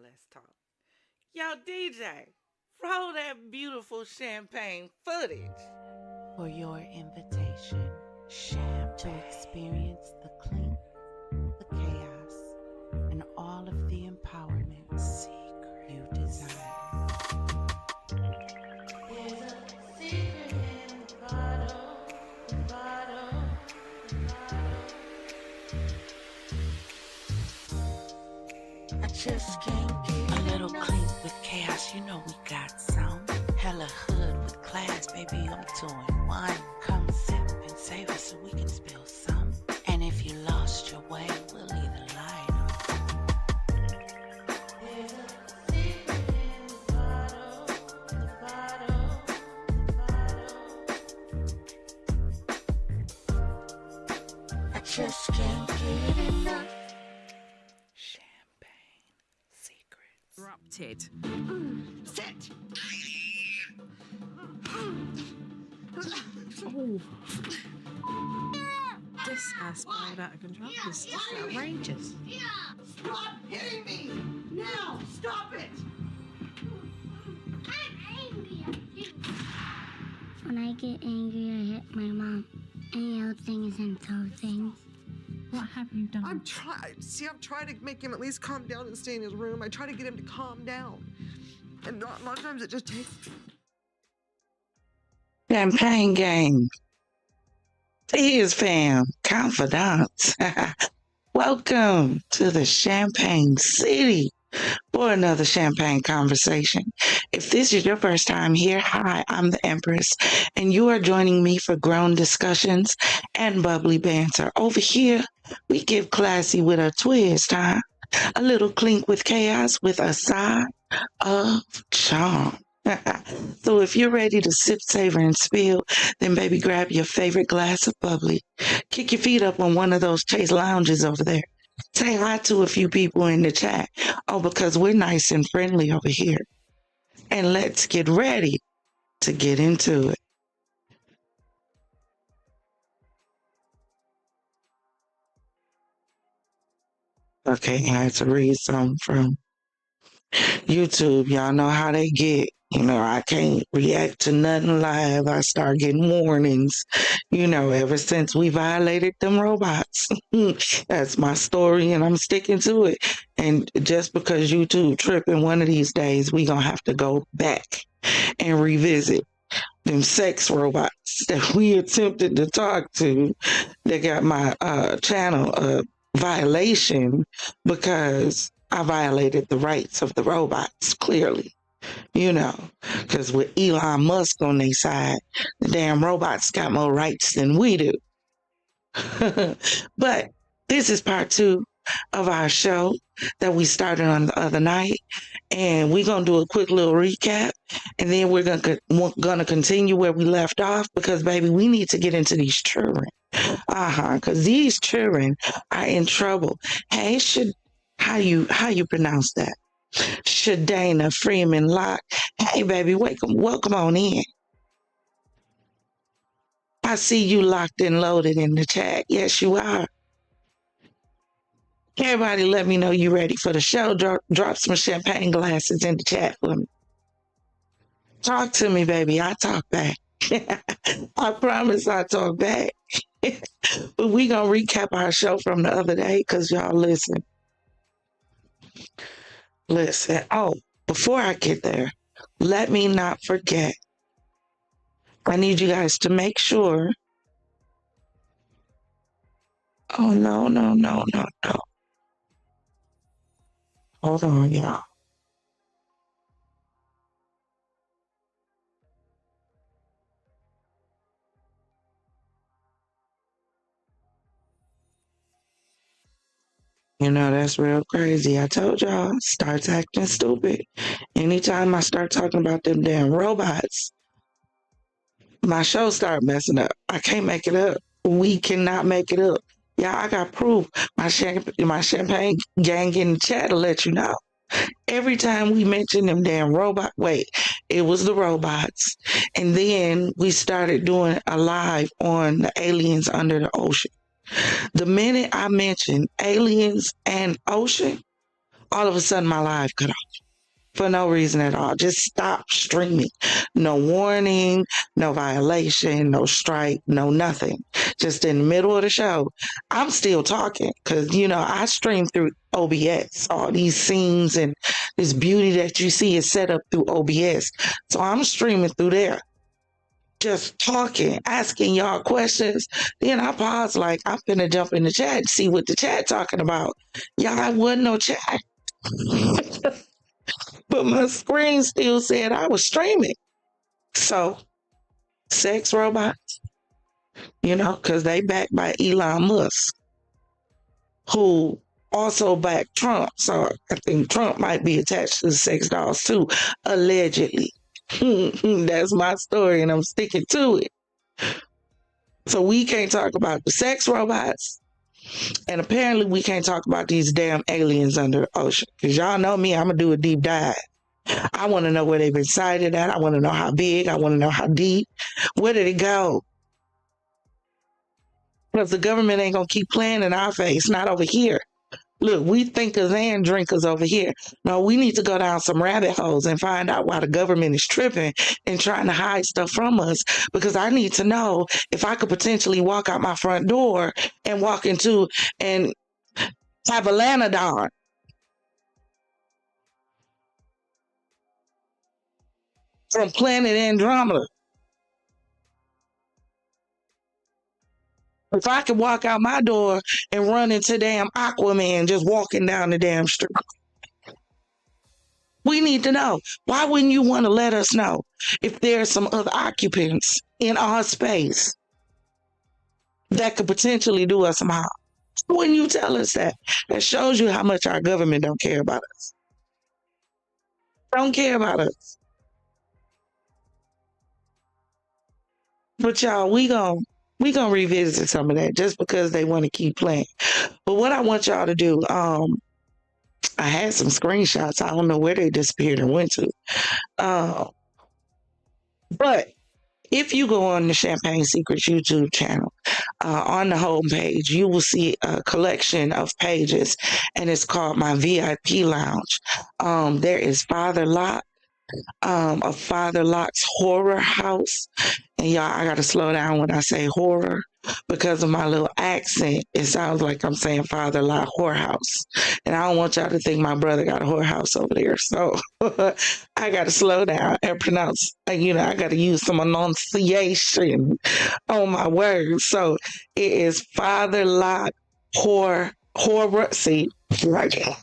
let's talk. Yo, DJ, roll that beautiful champagne footage. For your invitation, Sham, to experience the clink, the chaos, and all of the empowerment secret you desire. There's a secret in the bottle, the bottle, the bottle. I just can't get a little clink with chaos, you know we got some. Hella hood with class, baby, I'm 2-in-1. Come sip and savor so we can spill some. And if you lost your way, we'll leave the light on. There's a secret in the bottle, the bottle, the bottle. I just can't get enough. Champagne secrets. Erupted. Sit! Oh. This has spiraled out of control. This is outrageous. Stop hitting me! Now! Stop it! I'm angry at you. When I get angry, I hit my mom and yell things and throw things. What have you done? I'm trying to make him at least calm down and stay in his room. I try to get him to calm down. And a lot of times it just takes... Champagne gang. FizzFam, Confidante. Welcome to the Champagne City for another champagne conversation. If this is your first time here, hi, I'm the Empress, and you are joining me for grown discussions and bubbly banter. Over here, we give classy with a twist, huh? A little clink with chaos with a side of charm. So if you're ready to sip, savor, and spill, then baby, grab your favorite glass of bubbly. Kick your feet up on one of those Chase lounges over there. Say hi to a few people in the chat. Oh, because we're nice and friendly over here. And let's get ready to get into it. Okay, I had to read something from YouTube. Y'all know how they get. You know, I can't react to nothing live. I start getting warnings, ever since we violated them robots. That's my story and I'm sticking to it. And just because YouTube tripping one of these days, we gonna have to go back and revisit them sex robots that we attempted to talk to. They got my channel a violation because I violated the rights of the robots, clearly. Because with Elon Musk on their side, the damn robots got more rights than we do. But this is part 2 of our show that we started on the other night. And we're going to do a quick little recap. And then we're going to continue where we left off because, baby, we need to get into these children. Because these children are in trouble. Hey, how you pronounce that? Shadana Freeman Locke. Hey, baby, welcome on in. I see you locked and loaded in the chat. Yes, you are. Everybody let me know you ready for the show. Drop some champagne glasses in the chat for me. Talk to me, baby. I talk back. I promise I talk back. But we going to recap our show from the other day because y'all listen. Oh, before I get there, let me not forget. I need you guys to make sure. Oh, no. Hold on, y'all. That's real crazy. I told y'all, starts acting stupid. Anytime I start talking about them damn robots, my show start messing up. I can't make it up. We cannot make it up. Yeah, I got proof. My champagne gang in the chat will let you know. Every time we mention them damn it was the robots. And then we started doing a live on the aliens under the ocean. The minute I mentioned aliens and ocean, all of a sudden my live cut off for no reason at all. Just stop streaming. No warning, no violation, no strike, no nothing. Just in the middle of the show, I'm still talking because, I stream through OBS. All these scenes and this beauty that you see is set up through OBS. So I'm streaming through there. Just talking, asking y'all questions. Then I pause like I'm finna jump in the chat and see what the chat talking about. Y'all wasn't no chat. But my screen still said I was streaming. So, sex robots, because they backed by Elon Musk, who also backed Trump. So I think Trump might be attached to the sex dolls too, allegedly. That's my story and I'm sticking to it. So we can't talk about the sex robots. And apparently we can't talk about these damn aliens under the ocean. Because y'all know me, I'm going to do a deep dive. I want to know where they've been sighted at. I want to know how big. I want to know how deep. Where did it go? Because the government ain't going to keep playing in our face, not over here. Look, we thinkers and drinkers over here. No, we need to go down some rabbit holes and find out why the government is tripping and trying to hide stuff from us. Because I need to know if I could potentially walk out my front door and walk into and have a Lanodon. From planet Andromeda. If I could walk out my door and run into damn Aquaman just walking down the damn street. We need to know. Why wouldn't you want to let us know if there's some other occupants in our space that could potentially do us some harm? Why wouldn't you tell us that? That shows you how much our government don't care about us. Don't care about us. But y'all, we gonna revisit some of that just because they want to keep playing. But what I want y'all to do, I had some screenshots. I don't know where they disappeared and went to. But if you go on the Champagne Secrets YouTube channel, on the homepage, you will see a collection of pages, and it's called My VIP Lounge. There is Father Locke, of Father Locke's Horror House. And y'all, I got to slow down when I say horror because of my little accent. It sounds like I'm saying Father Locke Whorehouse. And I don't want y'all to think my brother got a whorehouse over there. So I got to slow down and pronounce, I got to use some enunciation on my words. So it is Father Locke Horror. See, right now.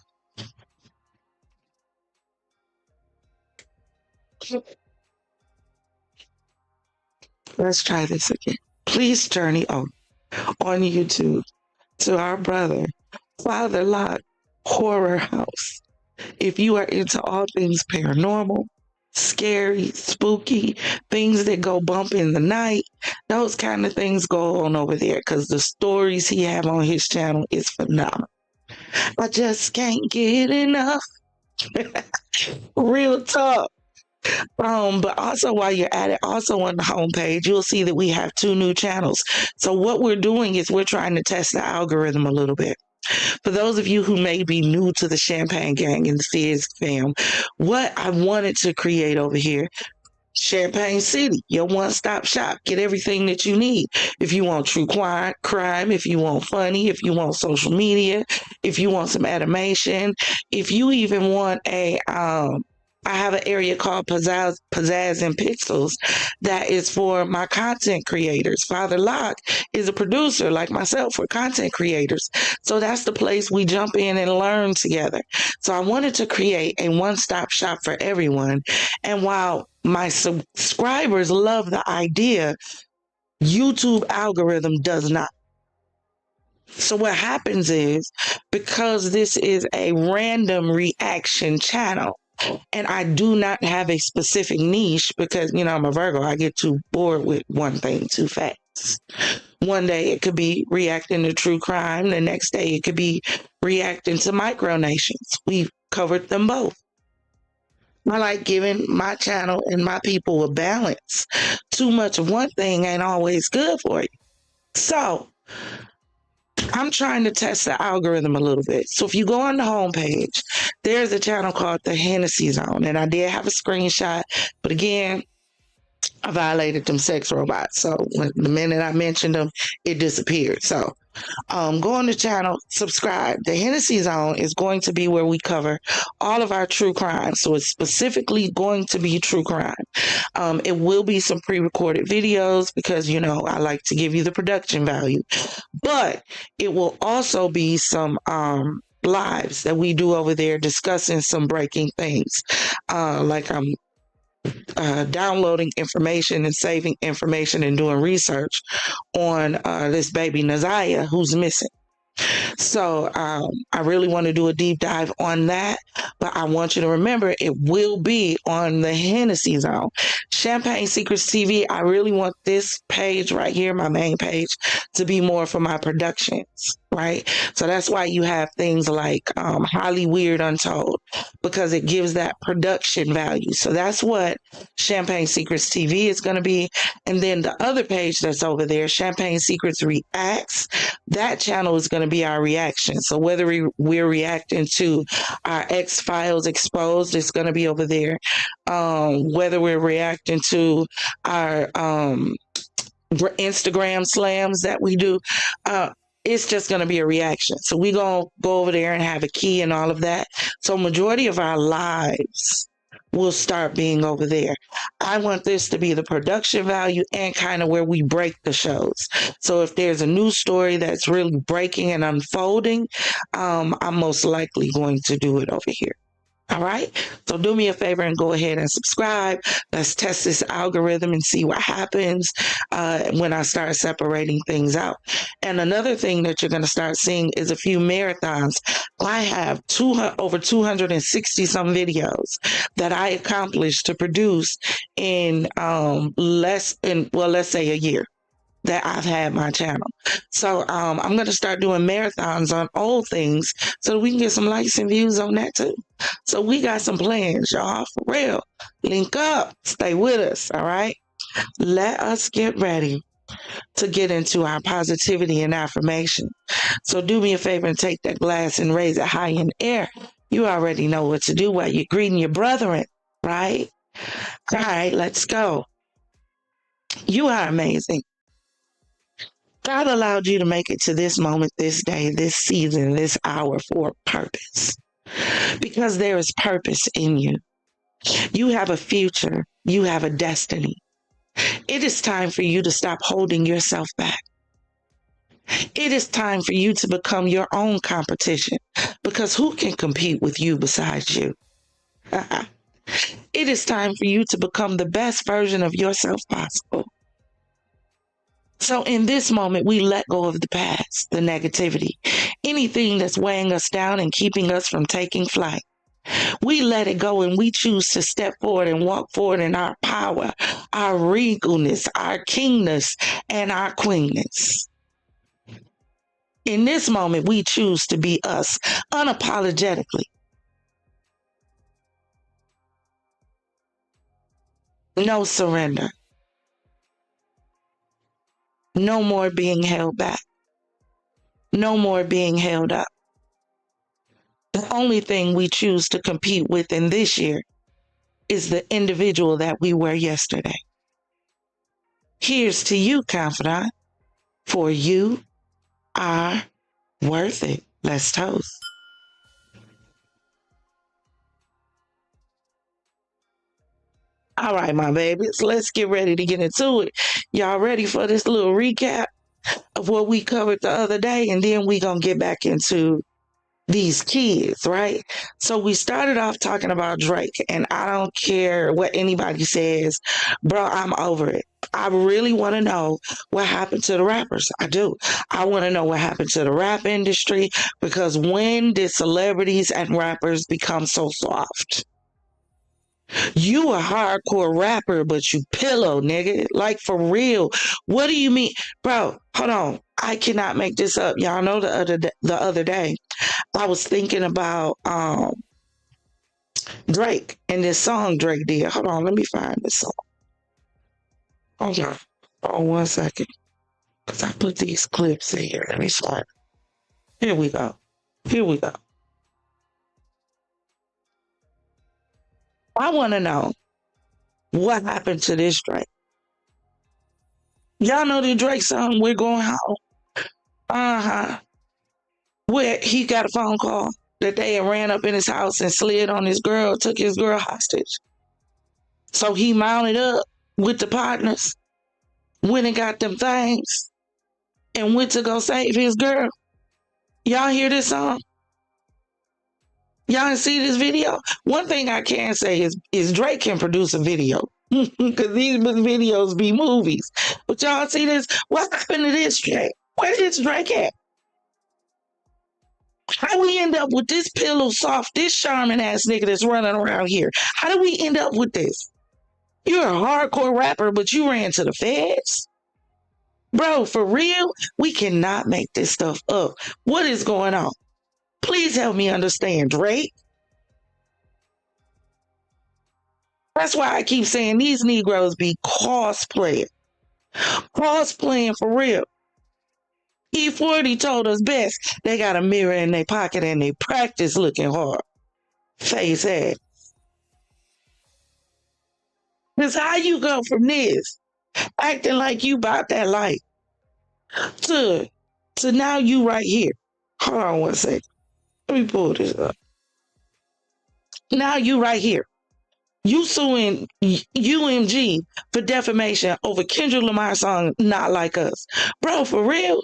Let's try this again. Please journey on YouTube to our brother, Father Locke Horror House. If you are into all things paranormal, scary, spooky, things that go bump in the night, those kind of things go on over there because the stories he have on his channel is phenomenal. I just can't get enough. Real talk. But also while you're at it, also on the homepage, you'll see that we have 2 new channels. So what we're doing is we're trying to test the algorithm a little bit. For those of you who may be new to the Champagne Gang and the FizzFam, what I wanted to create over here, Champagne City, your one-stop shop. Get everything that you need. If you want true crime, if you want funny, if you want social media, if you want some animation, if you even want I have an area called Pizzazz and Pixels that is for my content creators. Father Locke is a producer like myself for content creators. So that's the place we jump in and learn together. So I wanted to create a one-stop shop for everyone. And while my subscribers love the idea, YouTube algorithm does not. So what happens is, because this is a random reaction channel, and I do not have a specific niche because, I'm a Virgo. I get too bored with one thing too fast. One day it could be reacting to true crime. The next day it could be reacting to micronations. We've covered them both. I like giving my channel and my people a balance. Too much of one thing ain't always good for you. So I'm trying to test the algorithm a little bit. So if you go on the homepage, there's a channel called the Hennessy Zone. And I did have a screenshot, but again, I violated them sex robots. So the minute I mentioned them, it disappeared. So go on the channel, subscribe. The Hennessy Zone is going to be where we cover all of our true crime. So it's specifically going to be true crime. It will be some pre-recorded videos because, you know, I like to give you the production value. But it will also be some lives that we do over there discussing some breaking things. Like I'm downloading information and saving information and doing research on this baby Naziah who's missing. So I really want to do a deep dive on that, but I want you to remember it will be on the Hennessy Zone. Champagne Secrets TV, I really want this page right here, my main page, to be more for my productions, right? So that's why you have things like Highly Weird Untold, because it gives that production value. So that's what Champagne Secrets TV is going to be. And then the other page that's over there, Champagne Secrets Reacts, that channel is going to be our reaction. So whether we're reacting to our X-Files Exposed, it's going to be over there. Whether we're reacting to our Instagram slams that we do, it's just going to be a reaction. So we're going to go over there and have a key and all of that. So majority of our lives will start being over there. I want this to be the production value and kind of where we break the shows. So if there's a new story that's really breaking and unfolding, I'm most likely going to do it over here. All right. So do me a favor and go ahead and subscribe. Let's test this algorithm and see what happens when I start separating things out. And another thing that you're going to start seeing is a few marathons. I have over 260 some videos that I accomplished to produce in let's say a year that I've had my channel. So I'm going to start doing marathons on old things so that we can get some likes and views on that too. So we got some plans, y'all, for real. Link up, stay with us, all right? Let us get ready to get into our positivity and affirmation. So do me a favor and take that glass and raise it high in air. You already know what to do while you're greeting your brethren, right? All right, let's go. You are amazing. God allowed you to make it to this moment, this day, this season, this hour for a purpose. Because there is purpose in you. You have a future. You have a destiny. It is time for you to stop holding yourself back. It is time for you to become your own competition. Because who can compete with you besides you? It is time for you to become the best version of yourself possible. So in this moment, we let go of the past, the negativity, anything that's weighing us down and keeping us from taking flight. We let it go and we choose to step forward and walk forward in our power, our regalness, our kingness, and our queenness. In this moment, we choose to be us unapologetically. No surrender. No more being held back. No more being held up. The only thing we choose to compete with in this year is the individual that we were yesterday. Here's to you, Confidante, for you are worth it. Let's toast. All right, my babies, let's get ready to get into it. Y'all ready for this little recap of what we covered the other day? And then we gonna get back into these kids, right? So we started off talking about Drake, and I don't care what anybody says, bro, I'm over it. I really want to know what happened to the rappers. I do. I want to know what happened to the rap industry, because when did celebrities and rappers become so soft? You a hardcore rapper, but you pillow, nigga. Like, for real. What do you mean? Bro, hold on. I cannot make this up. Y'all know the other day, I was thinking about Drake and this song Drake did. Hold on, let me find this song. Hold on. Oh, 1 second. Because I put these clips in here. Let me start. Here we go. Here we go. I want to know what happened to this Drake. Y'all know the Drake song, We're Going Home? Uh-huh. Where he got a phone call that they had ran up in his house and slid on his girl, took his girl hostage. So he mounted up with the partners, went and got them things, and went to go save his girl. Y'all hear this song? Y'all see this video? One thing I can say is Drake can produce a video. Because these videos be movies. But y'all see this? What happened to this Drake? Where did this Drake at? How we end up with this pillow soft, this charming ass nigga that's running around here? How do we end up with this? You're a hardcore rapper, but you ran to the feds? Bro, for real? We cannot make this stuff up. What is going on? Please help me understand, Drake. That's why I keep saying these Negroes be cosplaying. Cosplaying for real. E40 told us best. They got a mirror in their pocket and they practice looking hard. Face ass. Because how you go from this, acting like you bought that light, to now you right here. Hold on one second. Let me pull this up. Now you right here. You suing UMG for defamation over Kendrick Lamar's song, Not Like Us. Bro, for real?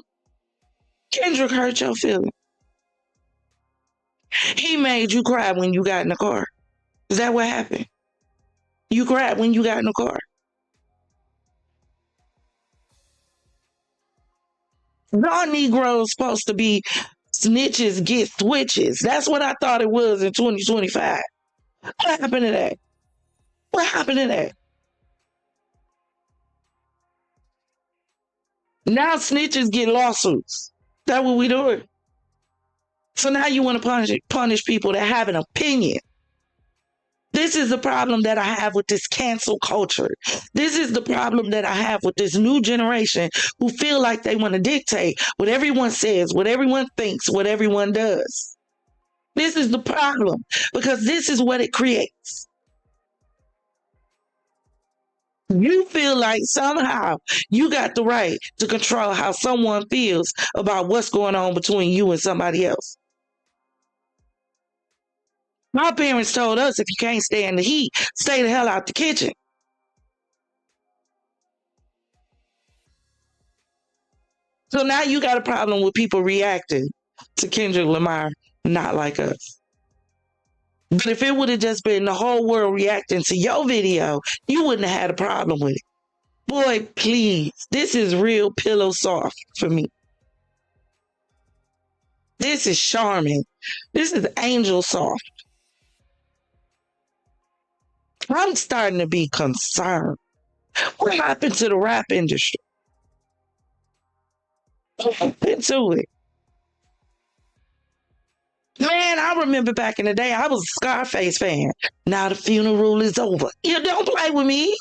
Kendrick hurt your feelings. He made you cry when you got in the car. Is that what happened? You cried when you got in the car. Y'all Negroes supposed to be snitches get switches. That's what I thought it was in 2025. What happened to that? What happened to that? Now snitches get lawsuits. That's what we doing. So now you want to punish people that have an opinion. This is the problem that I have with this cancel culture. This is the problem that I have with this new generation who feel like they want to dictate what everyone says, what everyone thinks, what everyone does. This is the problem because this is what it creates. You feel like somehow you got the right to control how someone feels about what's going on between you and somebody else. My parents told us if you can't stand the heat, stay the hell out the kitchen. So now you got a problem with people reacting to Kendrick Lamar, Not Like Us. But if it would have just been the whole world reacting to your video, you wouldn't have had a problem with it. Boy, please, this is real pillow soft for me. This is charming. This is angel soft. I'm starting to be concerned. What happened to the rap industry? What happened to it? Man, I remember back in the day, I was a Scarface fan. Now the funeral is over. You don't play with me.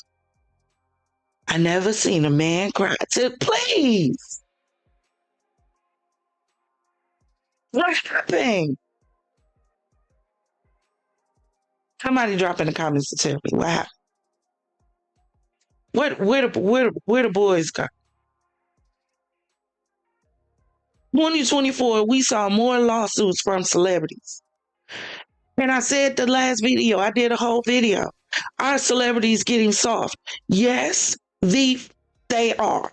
I never seen a man cry. Please. What happened? Somebody drop in the comments to tell me what happened. Where the boys go? 2024, we saw more lawsuits from celebrities. And I said the last video, I did a whole video. Are celebrities getting soft? Yes, they are.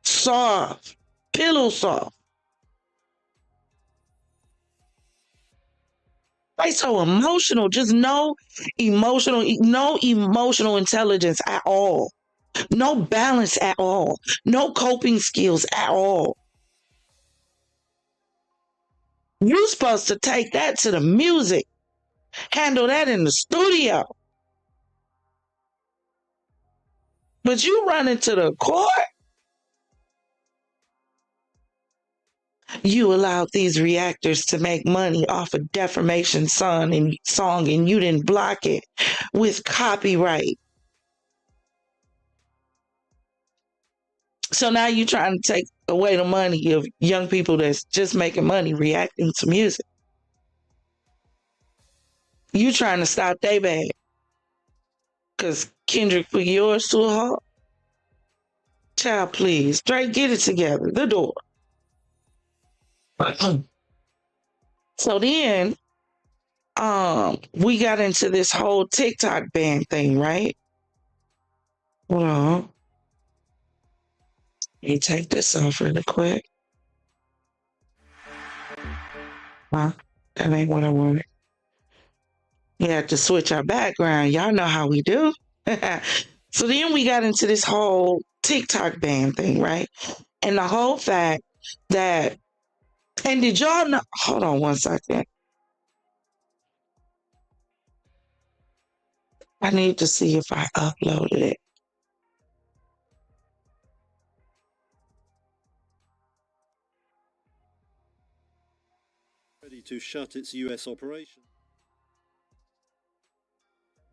Soft. Pillow soft. They so emotional. Just no emotional intelligence at all. No balance at all. No coping skills at all. You're supposed to take that to the music. Handle that in the studio. But you run into the court. You allowed these reactors to make money off of defamation song and you didn't block it with copyright. So now you're trying to take away the money of young people that's just making money reacting to music. You trying to stop they bag because Kendrick put yours too hard. Child, please. Drake, get it together. The door. So then, we got into this whole TikTok ban thing, right? Hold on. Let me take this off really quick. Huh? That ain't what I wanted. You have to switch our background. Y'all know how we do. So then we got into this whole TikTok ban thing, right? And the whole fact that, and did y'all know? Hold on one second. I need to see if I uploaded it. Ready to shut its US operation.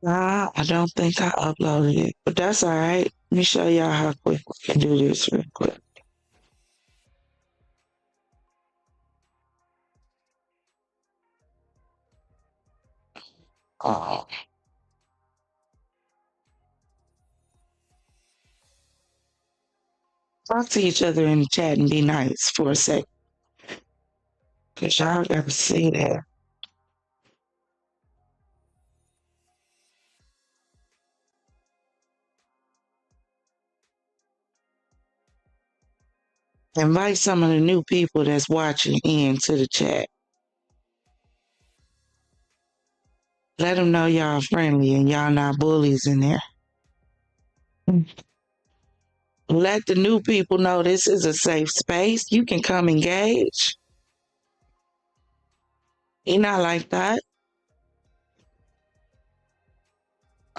Nah, I don't think I uploaded it, but that's all right. Let me show y'all how quick we can do this real quick. Oh. Talk to each other in the chat and be nice for a sec. Because y'all got to see that. Invite some of the new people that's watching into the chat. Let them know y'all friendly and y'all not bullies in there. Let the new people know this is a safe space. You can come engage. You're not like that.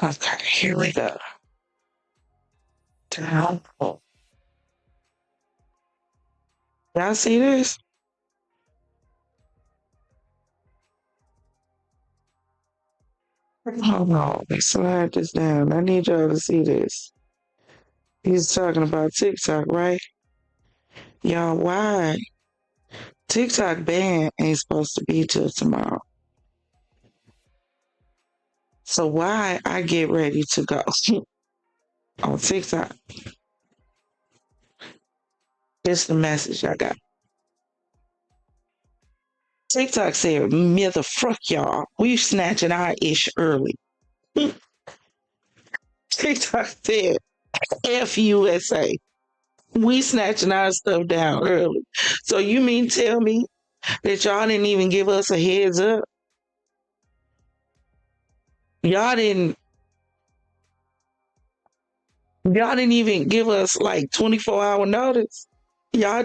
Okay, here we go. Down. Y'all see this? Hold on, let's slide this down. I need y'all to see this. He's talking about TikTok, right? Y'all, why? TikTok ban ain't supposed to be till tomorrow. So why I get ready to go on TikTok? This the message I got. TikTok said, "Mother fuck y'all. We snatching our ish early." TikTok said, "F USA. We snatching our stuff down early." So you mean tell me that y'all didn't even give us a heads up? Y'all didn't even give us like 24-hour notice. Y'all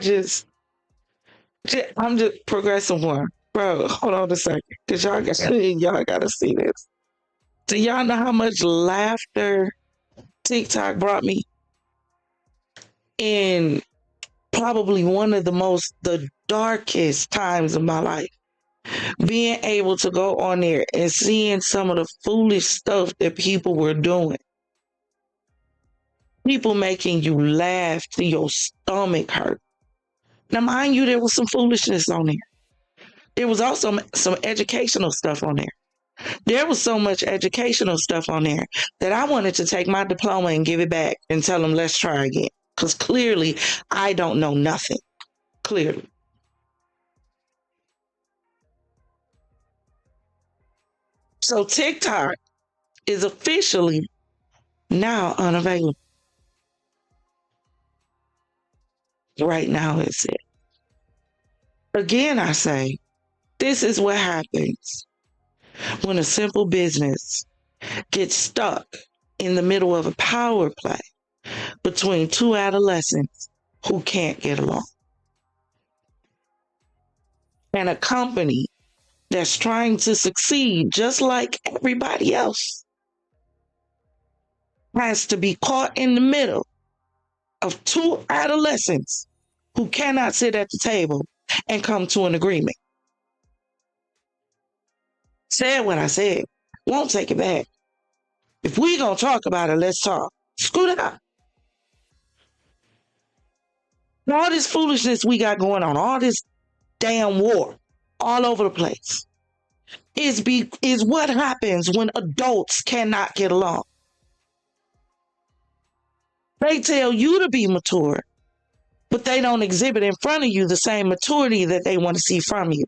I'm just progressive one. Bro, hold on a second. Cause y'all gotta see this. Do y'all know how much laughter TikTok brought me? In probably one of the darkest times of my life. Being able to go on there and seeing some of the foolish stuff that people were doing. People making you laugh till your stomach hurt. Now, mind you, there was some foolishness on there. There was also some educational stuff on there. There was so much educational stuff on there that I wanted to take my diploma and give it back and tell them, let's try again. Because clearly, I don't know nothing. Clearly. So TikTok is officially now unavailable. Right now, it's it. Again, I say, this is what happens when a simple business gets stuck in the middle of a power play between two adolescents who can't get along. And a company that's trying to succeed just like everybody else has to be caught in the middle of two adolescents who cannot sit at the table and come to an agreement. Said what I said. Won't take it back. If we gonna talk about it, let's talk. Screw that up. All this foolishness we got going on, all this damn war all over the place is what happens when adults cannot get along. They tell you to be mature, but they don't exhibit in front of you the same maturity that they want to see from you.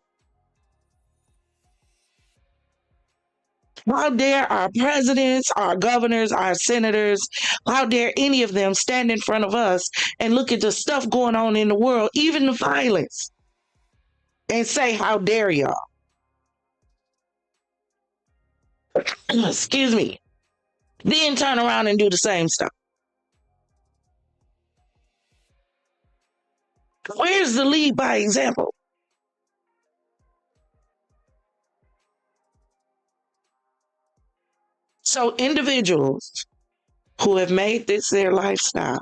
How dare our presidents, our governors, our senators, how dare any of them stand in front of us and look at the stuff going on in the world, even the violence, and say, how dare y'all? Excuse me. Then turn around and do the same stuff. Where's the lead by example? So individuals who have made this their lifestyle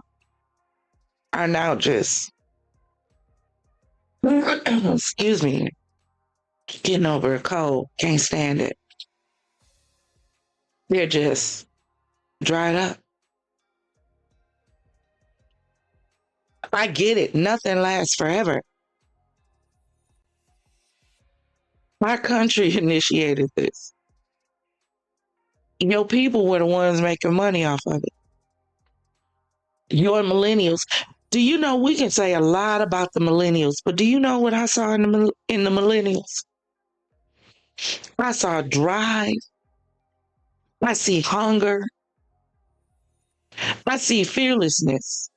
are now just, excuse me, getting over a cold, can't stand it. They're just dried up. I get it. Nothing lasts forever. My country initiated this. Your people were the ones making money off of it. Your millennials. Do you know, we can say a lot about the millennials, but do you know what I saw in the millennials? I saw drive. I see hunger. I see fearlessness.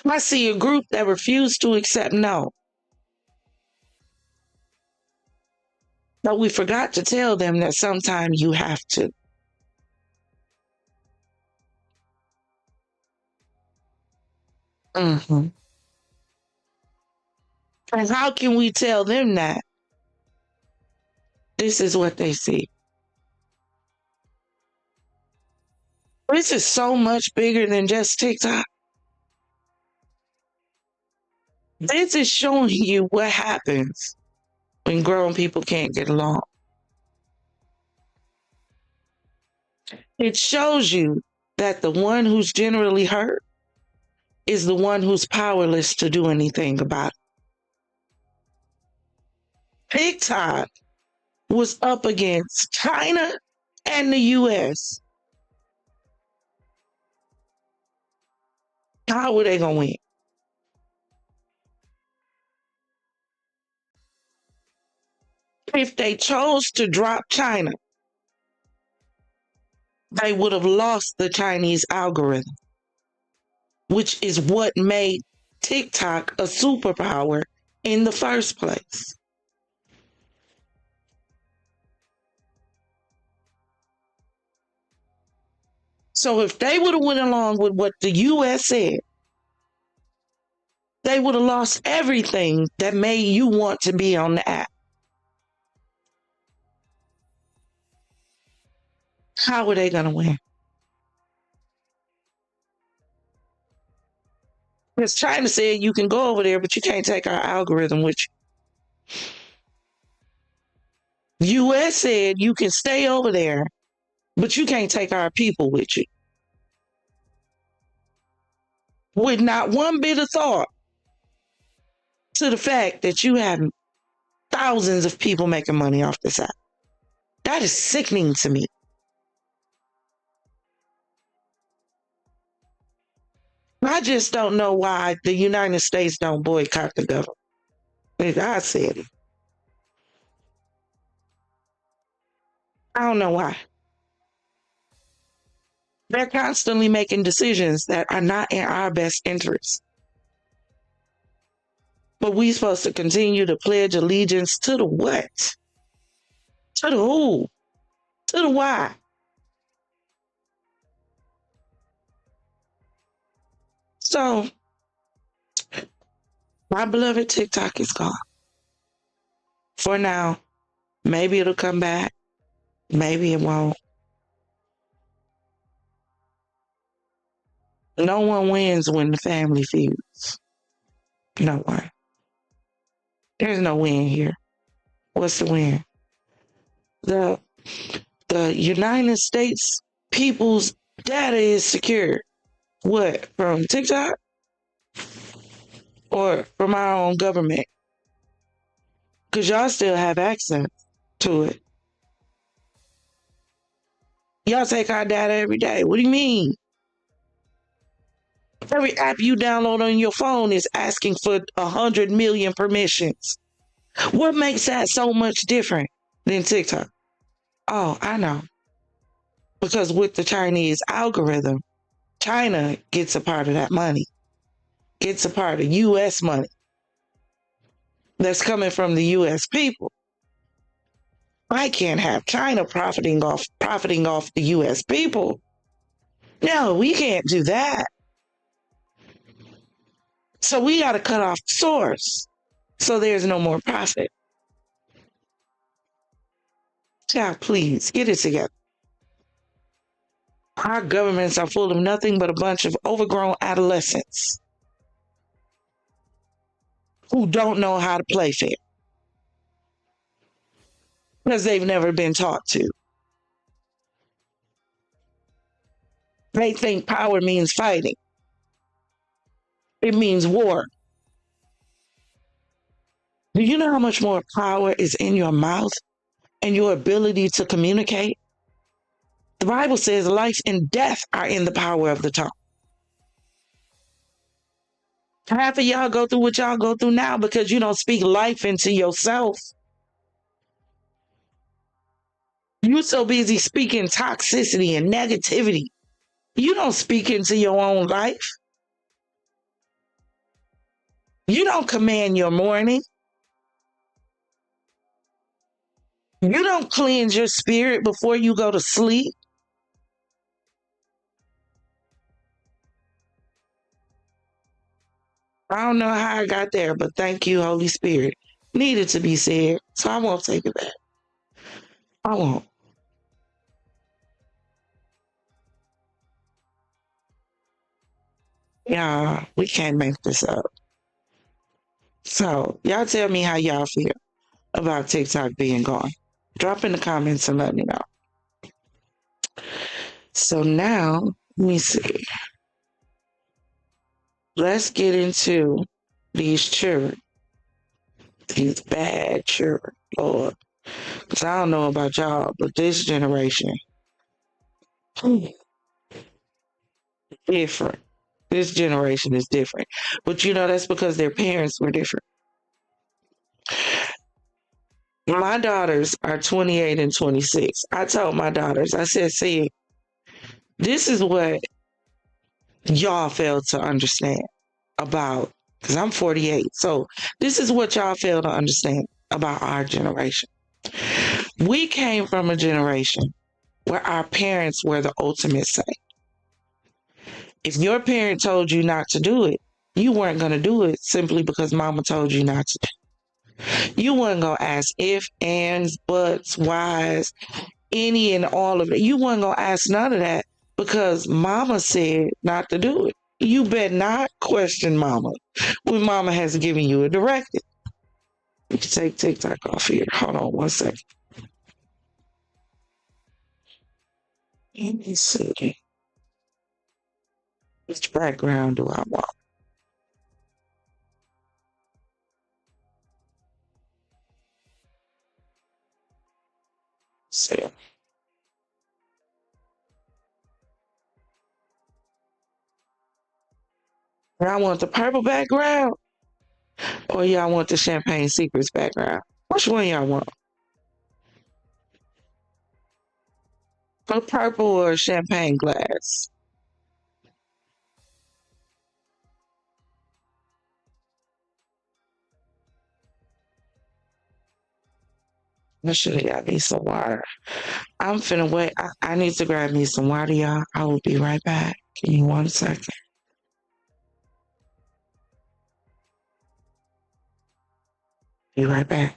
I see a group that refused to accept no. But we forgot to tell them that sometimes you have to. Mm-hmm. And how can we tell them that? This is what they see. This is so much bigger than just TikTok. This is showing you what happens when grown people can't get along. It shows you that the one who's generally hurt is the one who's powerless to do anything about it. TikTok was up against China and the US. How were they going to win? If they chose to drop China, they would have lost the Chinese algorithm, which is what made TikTok a superpower in the first place. So if they would have went along with what the US said, they would have lost everything that made you want to be on the app. How are they going to win? Because China said you can go over there, but you can't take our algorithm with you. US said you can stay over there, but you can't take our people with you. With not one bit of thought to the fact that you have thousands of people making money off this app. That is sickening to me. I just don't know why the United States don't boycott the government. I said it. I don't know why. They're constantly making decisions that are not in our best interest. But we supposed to continue to pledge allegiance to the what? To the who? To the why? So, my beloved TikTok is gone. For now. Maybe it'll come back. Maybe it won't. No one wins when the family feuds. No one. There's no win here. What's the win? The United States people's data is secure? What, from TikTok? Or from our own government? Because y'all still have access to it. Y'all take our data every day. What do you mean? Every app you download on your phone is asking for 100 million permissions. What makes that so much different than TikTok? Oh, I know. Because with the Chinese algorithm, China gets a part of that money, gets a part of U.S. money that's coming from the U.S. people. I can't have China profiting off the U.S. people. No, we can't do that. So we got to cut off the source so there's no more profit. Child, please get it together. Our governments are full of nothing but a bunch of overgrown adolescents who don't know how to play fair because they've never been taught to. They think power means fighting. It means war. Do you know how much more power is in your mouth and your ability to communicate? The Bible says life and death are in the power of the tongue. Half of y'all go through what y'all go through now because you don't speak life into yourself. You're so busy speaking toxicity and negativity. You don't speak into your own life. You don't command your morning. You don't cleanse your spirit before you go to sleep. I don't know how I got there, but thank you, Holy Spirit. Needed to be said, so I won't take it back. I won't. Y'all, we can't make this up. So, y'all tell me how y'all feel about TikTok being gone. Drop in the comments and let me know. So now, let me see. Let's get into these children. These bad children, Lord. Because I don't know about y'all, but this generation, different. This generation is different. But you know, that's because their parents were different. My daughters are 28 and 26. I told my daughters, I said, see, this is what y'all fail to understand about, because I'm 48. So this is what y'all fail to understand about our generation. We came from a generation where our parents were the ultimate say. If your parent told you not to do it, you weren't going to do it simply because mama told you not to. You weren't going to ask if, ands, buts, whys, any and all of it. You weren't going to ask none of that because mama said not to do it. You better not question mama when mama has given you a directive. You can take TikTok off here. Hold on one second. Let me see. Which background do I want? See. I want the purple background or y'all want the Champagne Secrets background? Which one y'all want? A purple or a champagne glass? I should have got me some water. I'm finna wait. I need to grab me some water, y'all. I will be right back. Give me 1 second. Be right back.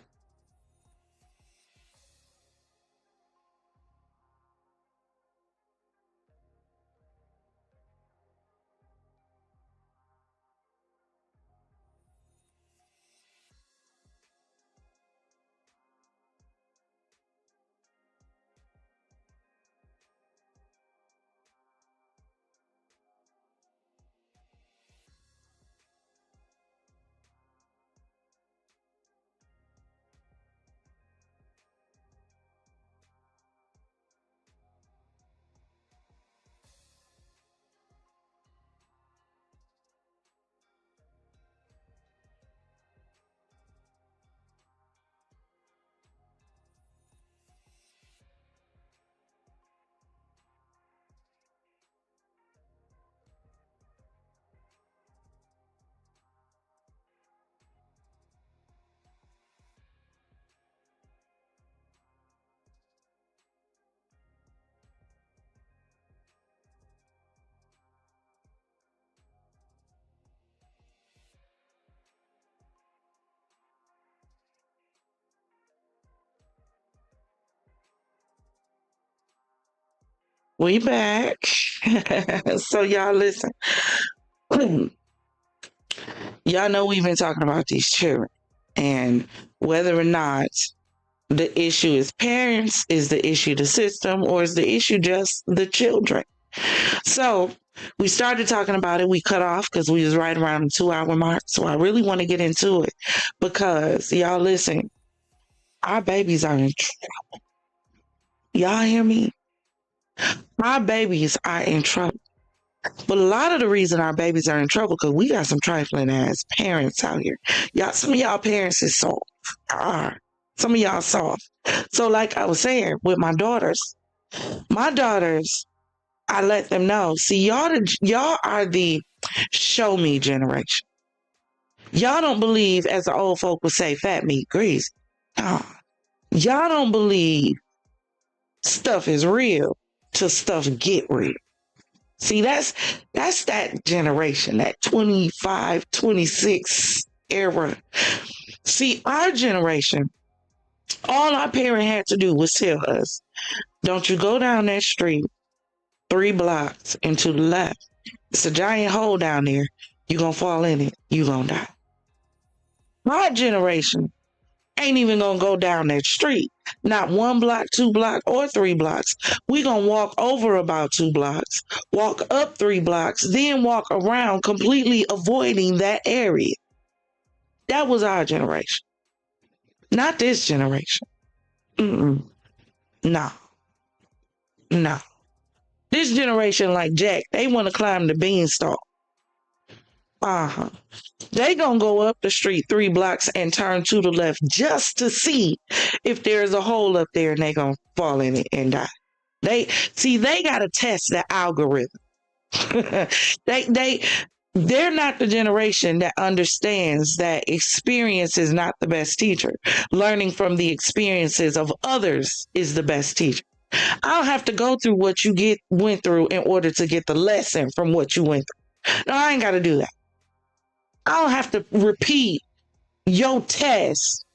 We back. So y'all listen. Y'all know we've been talking about these children and whether or not the issue is parents, is the issue the system, or is the issue just the children? So we started talking about it. We cut off because we was right around the 2-hour mark. So I really want to get into it because y'all listen, our babies are in trouble. Y'all hear me? Our babies are in trouble. But a lot of the reason our babies are in trouble because we got some trifling ass parents out here. Y'all, some of y'all parents is soft. Some of y'all soft. So like I was saying with my daughters, I let them know. See, y'all are the show me generation. Y'all don't believe, as the old folk would say, fat meat grease. No. Y'all don't believe stuff is real till stuff get real. See, that's that generation, that 25, 26 era. See, our generation, all our parent had to do was tell us, don't you go down that street 3 blocks and to the left. It's a giant hole down there. You're going to fall in it. You're going to die. My generation ain't even going to go down that street. Not 1 block, 2 block, or 3 blocks. We going to walk over about 2 blocks, walk up 3 blocks, then walk around completely avoiding that area. That was our generation. Not this generation. No. No. This generation like Jack, they want to climb the beanstalk. They gonna go up the street 3 blocks and turn to the left just to see if there's a hole up there and they gonna fall in it and die. They gotta test the algorithm. They're not the generation that understands that experience is not the best teacher. Learning from the experiences of others is the best teacher. I don't have to go through what you went through in order to get the lesson from what you went through. No, I ain't got to do that. I don't have to repeat your test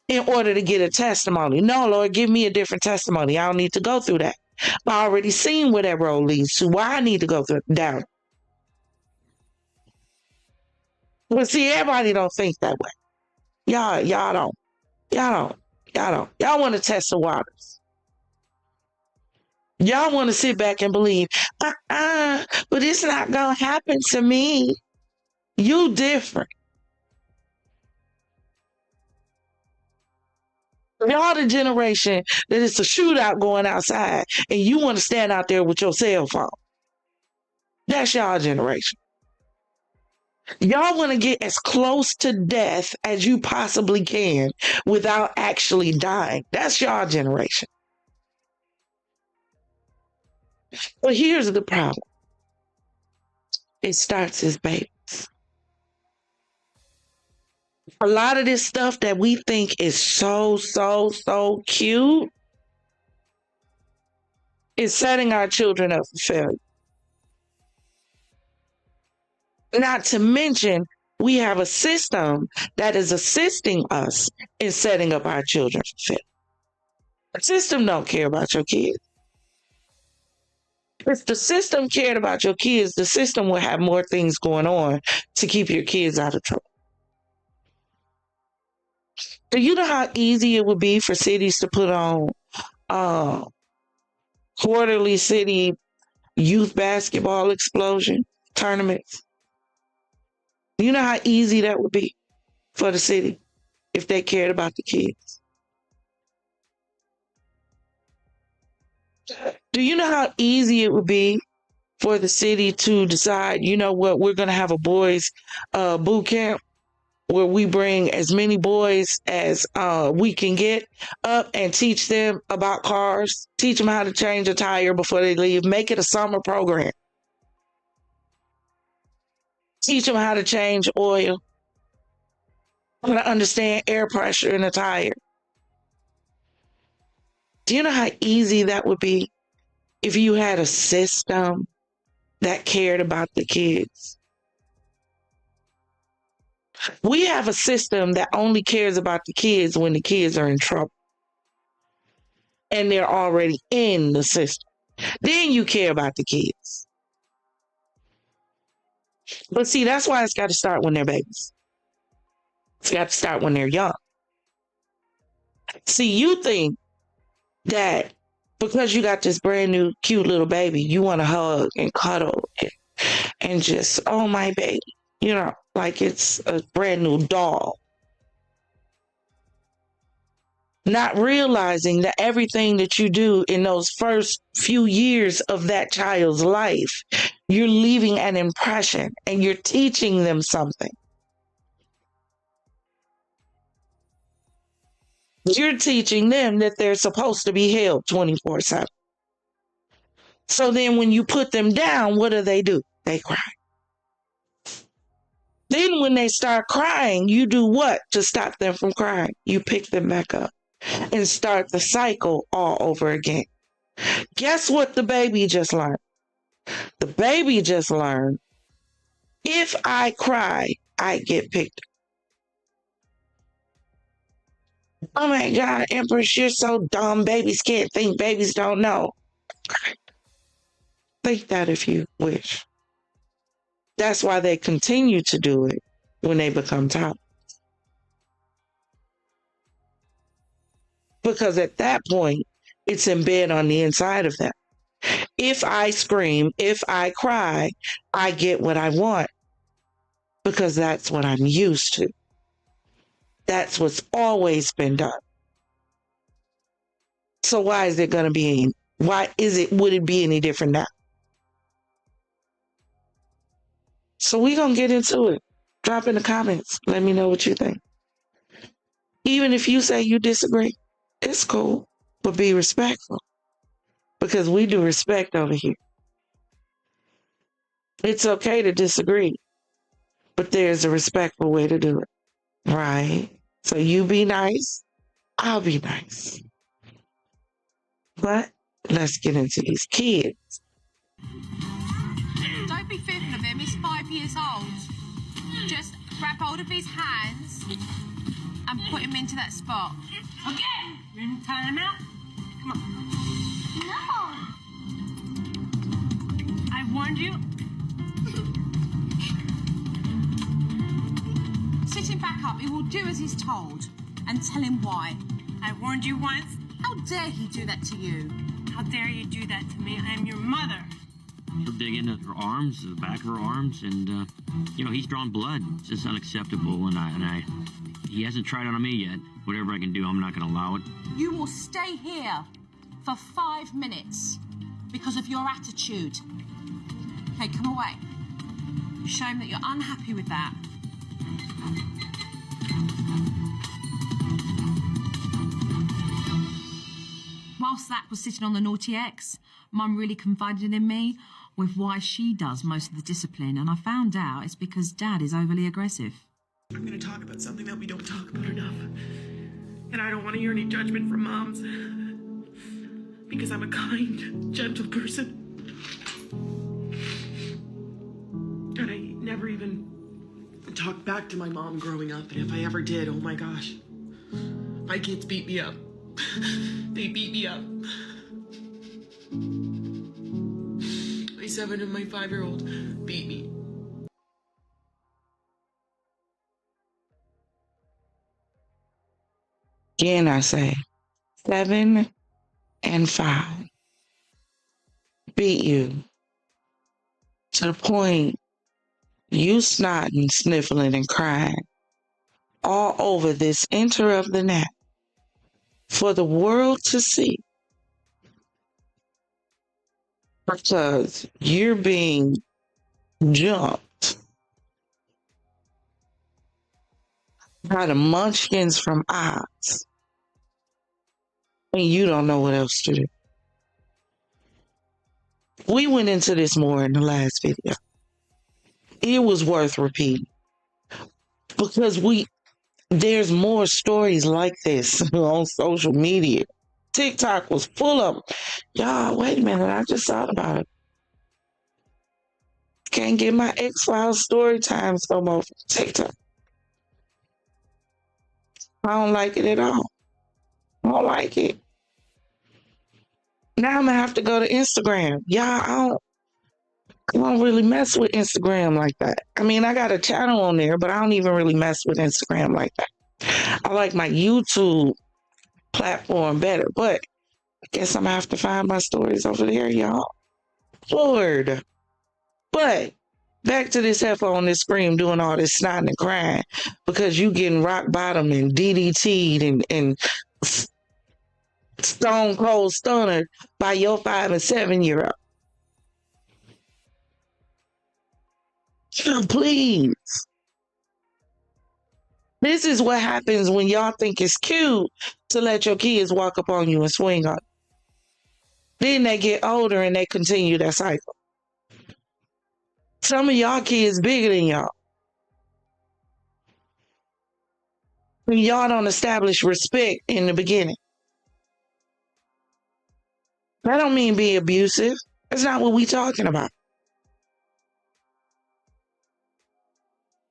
in order to get a testimony. No, Lord, give me a different testimony. I don't need to go through that. I already seen where that road leads to. Why I need to go down. Well, see, everybody don't think that way. Y'all don't. Y'all want to test the waters. Y'all want to sit back and believe, but it's not going to happen to me. You different. Y'all the generation that it's a shootout going outside and you want to stand out there with your cell phone. That's y'all generation. Y'all want to get as close to death as you possibly can without actually dying. That's y'all generation. But here's the problem. It starts as babies. A lot of this stuff that we think is so cute is setting our children up for failure. Not to mention, we have a system that is assisting us in setting up our children for failure. The system don't care about your kids. If the system cared about your kids, the system would have more things going on to keep your kids out of trouble. Do you know how easy it would be for cities to put on quarterly city youth basketball explosion tournaments? Do you know how easy that would be for the city if they cared about the kids? Do you know how easy it would be for the city to decide, you know what, we're going to have a boys boot camp where we bring as many boys as we can get up and teach them about cars, teach them how to change a tire before they leave, make it a summer program. Teach them how to change oil, how to understand air pressure in a tire. Do you know how easy that would be if you had a system that cared about the kids? We have a system that only cares about the kids when the kids are in trouble. And they're already in the system. Then you care about the kids. But see, that's why it's got to start when they're babies. It's got to start when they're young. See, you think that because you got this brand new cute little baby, you want to hug and cuddle and just, oh, my baby, you know, like it's a brand new doll. Not realizing that everything that you do in those first few years of that child's life, you're leaving an impression and you're teaching them something. You're teaching them that they're supposed to be held 24/7. So then when you put them down, what do? They cry. Then when they start crying, you do what to stop them from crying? You pick them back up and start the cycle all over again. Guess what the baby just learned? The baby just learned, if I cry, I get picked up. Oh my God, Empress, you're so dumb. Babies can't think. Babies don't know. Think that if you wish. That's why they continue to do it when they become top. Because at that point, it's embedded on the inside of them. If I scream, if I cry, I get what I want. Because that's what I'm used to. That's what's always been done. So why is it going to be, would it be any different now? So we're going to get into it. Drop in the comments. Let me know what you think. Even if you say you disagree, it's cool, but be respectful. Because we do respect over here. It's okay to disagree, but there's a respectful way to do it. Right? So you be nice, I'll be nice. But let's get into these kids. Don't be fearful of him, he's 5 years old. Just grab hold of his hands and put him into that spot. Okay, you're in time out. Come on. No. I warned you. Sit him back up, he will do as he's told, and tell him why. I warned you once. How dare he do that to you? How dare you do that to me? I am your mother. He'll dig into her arms, the back of her arms, and, he's drawn blood. It's just unacceptable, and he hasn't tried it on me yet. Whatever I can do, I'm not going to allow it. You will stay here for 5 minutes because of your attitude. Okay, come away. Show him that you're unhappy with that. Whilst Zach was sitting on the naughty X, Mum really confided in me with why she does most of the discipline, and I found out it's because Dad is overly aggressive. I'm gonna talk about something that we don't talk about enough. And I don't want to hear any judgment from moms. Because I'm a kind, gentle person. And I never even talked back to my mom growing up. And if I ever did, oh my gosh. My kids beat me up. They beat me up. My 7 and my 5-year-old beat me. Again, I say 7 and 5 beat you to the point you snotting, sniffling, and crying all over this enter of the nap for the world to see, because you're being jumped by the munchkins from Oz, and you don't know what else to do. We went into this more in the last video. It was worth repeating because there's more stories like this on social media. TikTok was full of them. Y'all, wait a minute, I just thought about it. Can't get my X-Files story times no more from TikTok. I don't like it at all. I don't like it. Now I'm gonna have to go to Instagram. Y'all, I don't really mess with Instagram like that. I mean, I got a channel on there, but I don't even really mess with Instagram like that. I like my YouTube platform better, but I guess I'm gonna have to find my stories over there, y'all. Lord. But back to this heifer on this screen doing all this snotting and crying because you getting rock bottom and DDT'd and stone cold stunner by your 5 and 7-year-old. Please. This is what happens when y'all think it's cute to let your kids walk up on you and swing on you. Then they get older and they continue that cycle. Some of y'all kids bigger than y'all. And y'all don't establish respect in the beginning. That don't mean be abusive. That's not what we're talking about.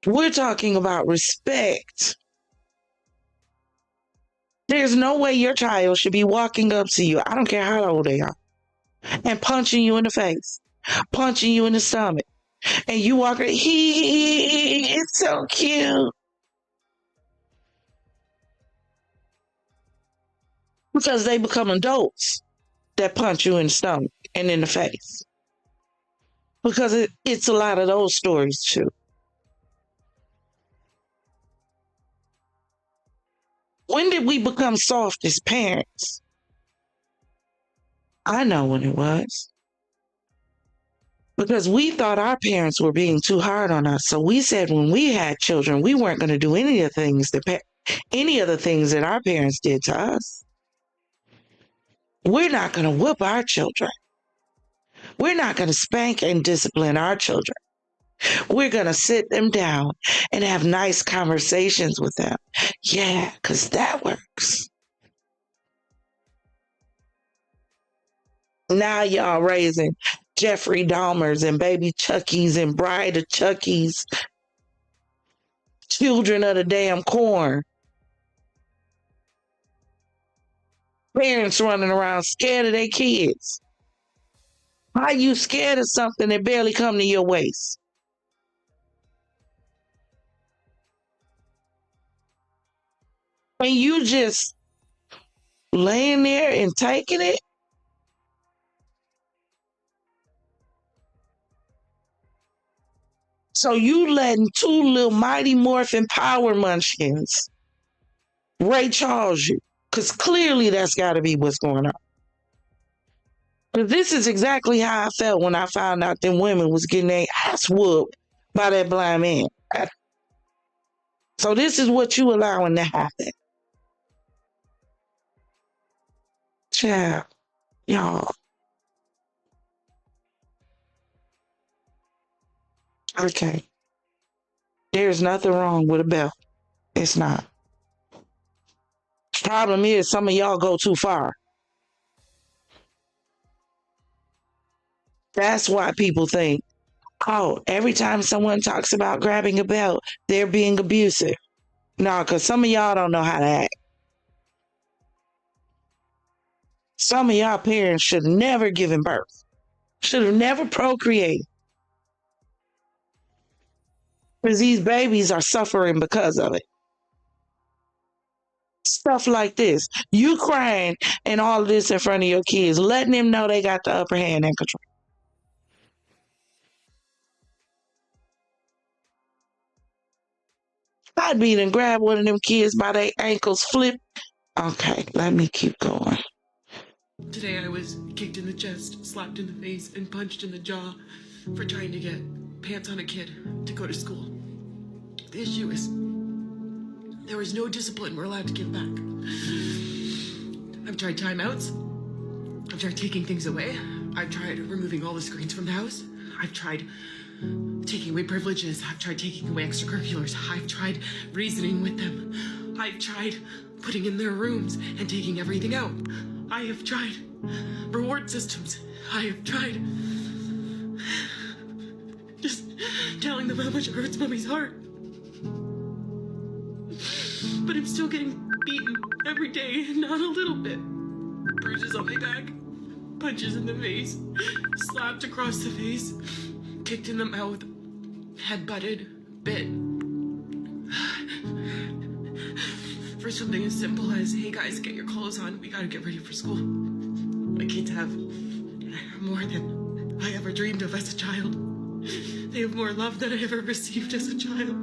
We're talking about respect. There's no way your child should be walking up to you, I don't care how old they are, and punching you in the face, punching you in the stomach. And you walk, it's so cute. Because they become adults that punch you in the stomach and in the face. Because it's a lot of those stories too. When did we become soft as parents? I know when it was. Because we thought our parents were being too hard on us. So we said when we had children, we weren't going to do any of the things that our parents did to us. We're not going to whoop our children. We're not going to spank and discipline our children. We're going to sit them down and have nice conversations with them. Yeah, because that works. Now y'all raising Jeffrey Dahmers and baby Chuckies and bride of Chuckies, children of the damn corn. Parents running around scared of their kids. How you scared of something that barely come to your waist? When you just laying there and taking it? So you letting two little Mighty Morphin Power Munchkins Ray Charles you. Because clearly that's got to be what's going on. But this is exactly how I felt when I found out them women was getting their ass whooped by that blind man. So this is what you allowing to happen. Child, y'all. Okay. There's nothing wrong with a belt. It's not. Problem is, some of y'all go too far. That's why people think, oh, every time someone talks about grabbing a belt, they're being abusive. No, because some of y'all don't know how to act. Some of y'all parents should have never given birth. Should have never procreated. Because these babies are suffering because of it. Stuff like this. You crying and all of this in front of your kids, letting them know they got the upper hand and control. I'd be and grab one of them kids by their ankles, flip. Okay, let me keep going. Today I was kicked in the chest, slapped in the face, and punched in the jaw for trying to get pants on a kid to go to school. The issue is there was no discipline we're allowed to give back. I've tried timeouts. I've tried taking things away. I've tried removing all the screens from the house. I've tried taking away privileges. I've tried taking away extracurriculars. I've tried reasoning with them. I've tried putting in their rooms and taking everything out. I have tried reward systems. I have tried just telling them how much it hurts Mommy's heart. But I'm still getting beaten every day, not a little bit. Bruises on my back. punches in the face, slapped across the face, kicked in the mouth, head-butted, bit. For something as simple as, hey guys, get your clothes on, we gotta get ready for school. My kids have more than I ever dreamed of as a child. They have more love than I ever received as a child.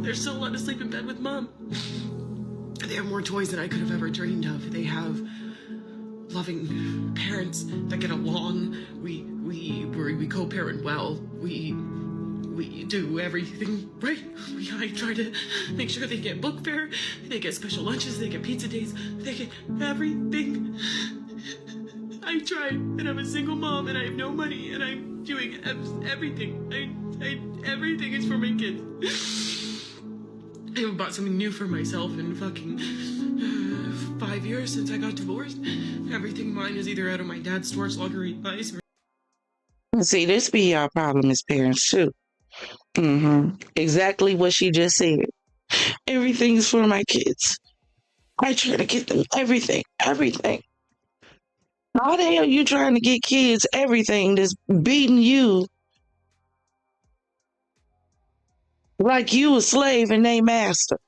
They're still allowed to sleep in bed with mom. They have more toys than I could have ever dreamed of. They have loving parents that get along. We co-parent well. We do everything right. I try to make sure they get book fare, they get special lunches, they get pizza days, they get everything. I try, and I'm a single mom, and I have no money, and I'm doing everything. Everything is for my kids. I haven't bought something new for myself in fucking 5 years since I got divorced. Everything mine is either out of my dad's storage locker he buys or... See, this be your problem as parents too. Exactly what she just said. Everything's for my kids. I try to get them everything. How the hell you trying to get kids everything that's beating you like you a slave and they master?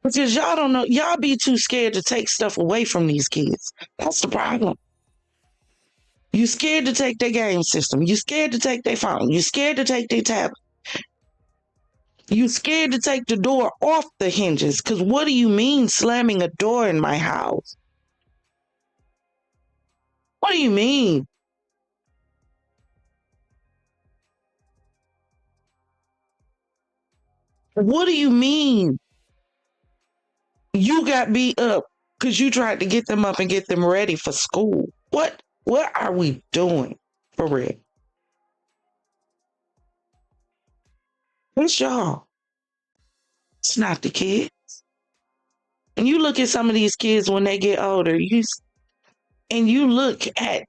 Because y'all don't know, y'all be too scared to take stuff away from these kids. That's the problem. You scared to take their game system. You scared to take their phone. You scared to take their tablet. You scared to take the door off the hinges. Because what do you mean slamming a door in my house? What do you mean? What do you mean? You got beat up because you tried to get them up and get them ready for school. What are we doing for real? It's y'all. It's not the kids. And you look at some of these kids when they get older, and you look at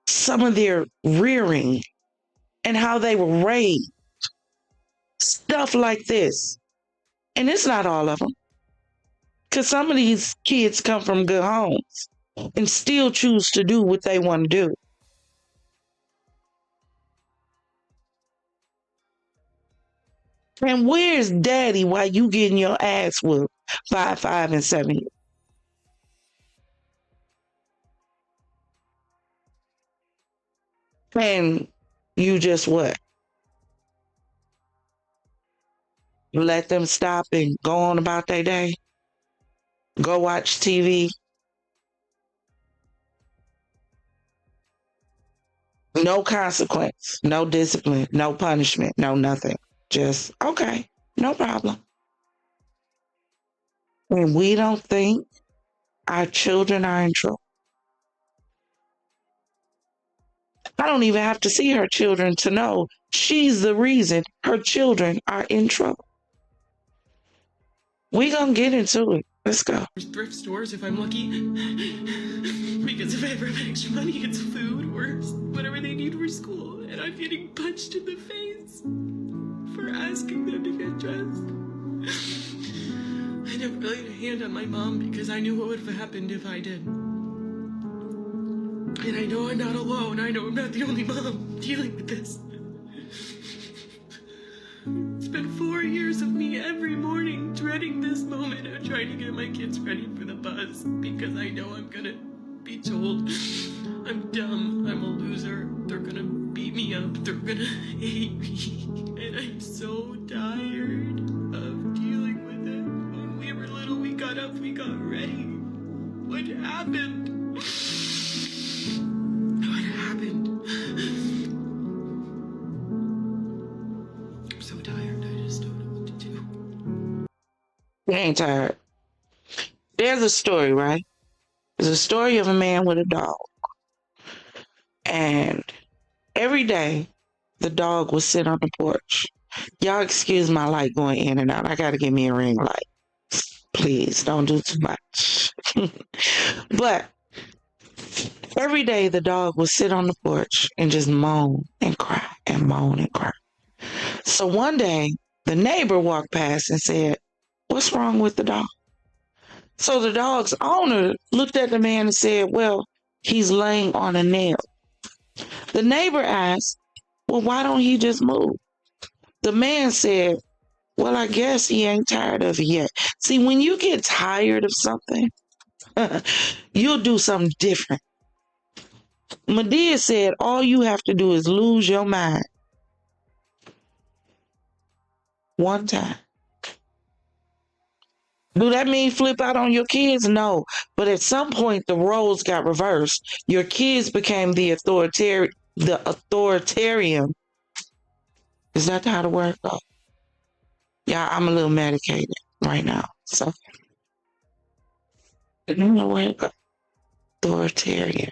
some of their rearing and how they were raised. Stuff like this. And it's not all of them. Because some of these kids come from good homes and still choose to do what they want to do. And where's daddy while you getting your ass whooped 5, 5, and 7 years? And you just what? Let them stop and go on about their day? Go watch TV? No consequence, no discipline, no punishment, no nothing. Just, okay, no problem. And we don't think our children are in trouble. I don't even have to see her children to know she's the reason her children are in trouble. We gonna get into it. Let's go. Thrift stores if I'm lucky. Because if I ever have extra money, it's food or whatever they need for school. And I'm getting punched in the face for asking them to get dressed. I never laid a hand on my mom because I knew what would have happened if I did. And I know I'm not alone. I know I'm not the only mom dealing with this. It's been 4 years of me every morning dreading this moment of trying to get my kids ready for the bus because I know I'm gonna be told I'm dumb, I'm a loser, they're gonna beat me up, they're gonna hate me, and I'm so tired of dealing with it. When we were little, we got up, we got ready. What happened? What happened? I'm so tired, I just don't know what to do. You ain't tired. There's a story, right? There's a story of a man with a dog. And every day, the dog would sit on the porch. Y'all excuse my light going in and out. I gotta get me a ring light. Please, don't do too much. But every day, the dog would sit on the porch and just moan and cry and moan and cry. So one day, the neighbor walked past and said, "What's wrong with the dog?" So the dog's owner looked at the man and said, well, he's laying on a nail. The neighbor asked, well, why don't he just move? The man said, well, I guess he ain't tired of it yet. See, when you get tired of something, you'll do something different. Medea said, all you have to do is lose your mind one time. Do that mean flip out on your kids? No. But at some point, the roles got reversed. Your kids became the authoritarian. Is that how the word goes? Yeah, I'm a little medicated right now. So, I don't know where it goes. Authoritarian.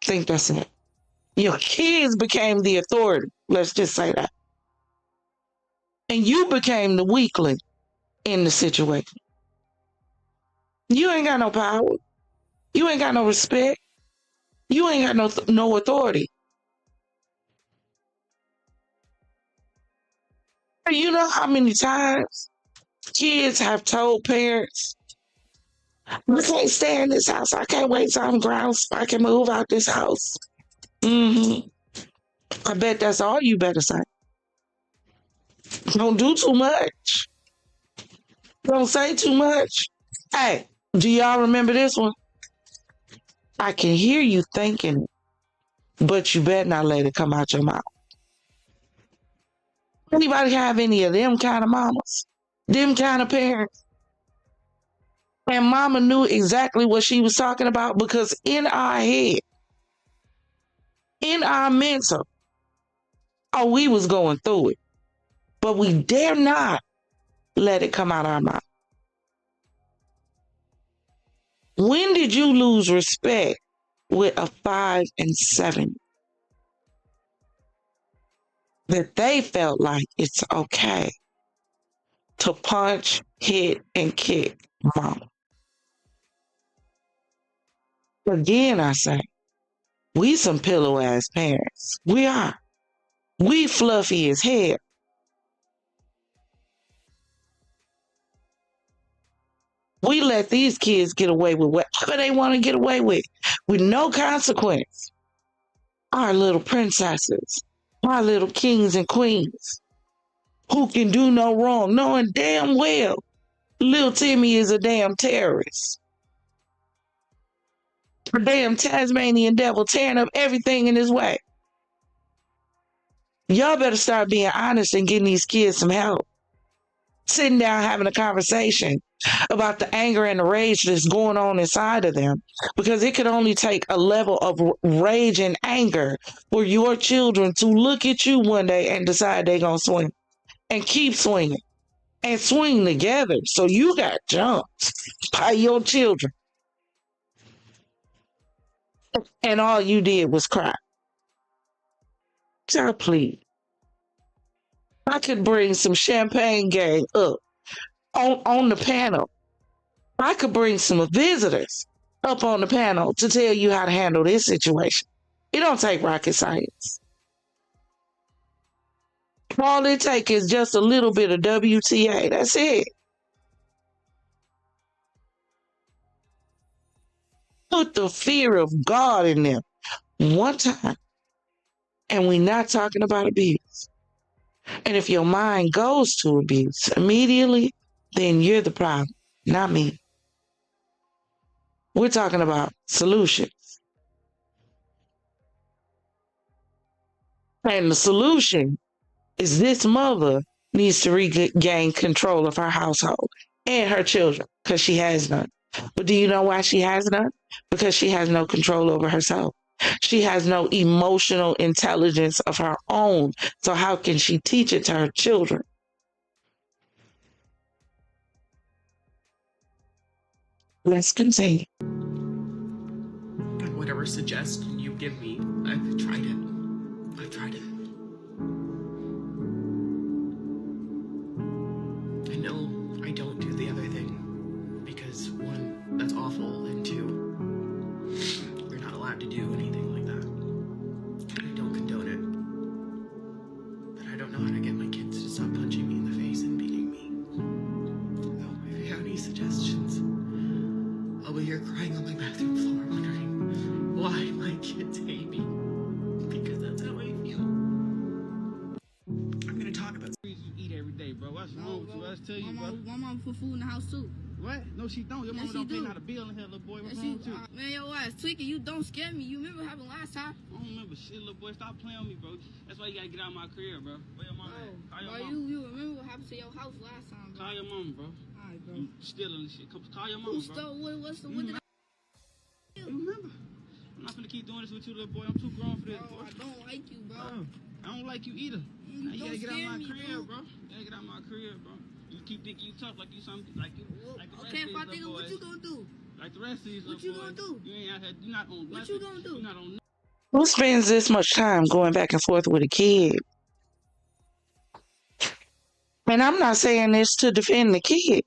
I think that's it. Your kids became the authority. Let's just say that. And you became the weakling in the situation. You ain't got no power. You ain't got no respect. You ain't got no authority. You know how many times kids have told parents, I can't stay in this house. I can't wait till I'm ground so I can move out this house. Mm-hmm. I bet that's all you better say. Don't do too much. Don't say too much. Hey, do y'all remember this one? I can hear you thinking it, but you better not let it come out your mouth. Anybody have any of them kind of mamas? Them kind of parents? And mama knew exactly what she was talking about because in our head, in our mental, oh, we was going through it. But we dare not let it come out our mouth. When did you lose respect with a 5 and 7? That they felt like it's okay to punch, hit, and kick mama. Again, I say, we some pillow ass parents. We are. We fluffy as hell. We let these kids get away with whatever they want to get away with no consequence. Our little princesses, our little kings and queens, who can do no wrong, knowing damn well little Timmy is a damn terrorist. A damn Tasmanian devil tearing up everything in his way. Y'all better start being honest and getting these kids some help. Sitting down having a conversation about the anger and the rage that's going on inside of them, because it could only take a level of rage and anger for your children to look at you one day and decide they're going to swing and keep swinging and swing together. So you got jumped by your children and all you did was cry. Child, please. I could bring some champagne gang up on the panel. I could bring some visitors up on the panel to tell you how to handle this situation. It don't take rocket science. All it takes is just a little bit of WTA. That's it. Put the fear of God in them one time. And we're not talking about abuse. And if your mind goes to abuse immediately, then you're the problem, not me. We're talking about solutions. And the solution is this mother needs to regain control of her household and her children because she has none. But do you know why she has none? Because she has no control over herself. She has no emotional intelligence of her own. So how can she teach it to her children? Let's continue. And whatever suggestion you give me, I've tried it. I've tried it. I know I don't do the other thing because, one, that's awful, and two, you're not allowed to do anything like that. I don't condone it. But I don't know how to get my kids to stop punching me in the face and beating me. So if you have any suggestions, here crying on my bathroom floor, wondering why my kids hate me. Because that's how I feel. I'm gonna talk about You eat every day, bro. What's wrong with you? Let's tell you, bro. My mom put food in the house too. What? No, she don't. Your Yes, mama don't she pay do. not a bill in here, little boy. What's Yes, wrong with you? Man, your ass tweaking. You don't scare me. You remember what happened last time? I don't remember shit, little boy. Stop playing with me, bro. That's why you gotta get out of my career, bro. Where your mama at? Call your Bro, mama. you remember what happened to your house last time, bro? Call your mama, bro. Alright, bro. You stealing this shit. Call your mama, Who bro. stole what did I You remember? I'm not gonna keep doing this with you, little boy. I'm too grown for this, bro, boy. I don't like you, bro. Bro, I don't like you either. You Now you don't gotta get out of scare my me, career, bro. bro. You gotta get out of my career, bro. You keep thinking you tough like you something like you like the rest Okay, of if I these think of little what boys. you gonna do? Like the rest of these What little you boys. gonna do? You ain't out here. You're not on What nothing. you gonna do? You're not on Who spends this much time going back and forth with a kid? And I'm not saying this to defend the kid.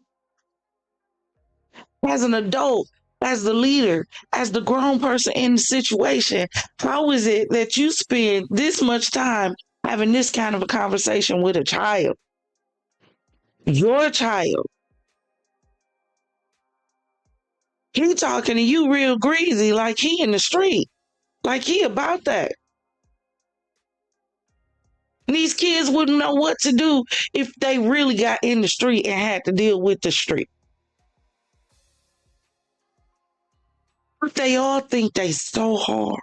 As an adult, as the leader, as the grown person in the situation, how is it that you spend this much time having this kind of a conversation with a child? Your child. He talking to you real greasy like he in the street. Like he about that. And these kids wouldn't know what to do if they really got in the street and had to deal with the street. But they all think they so hard,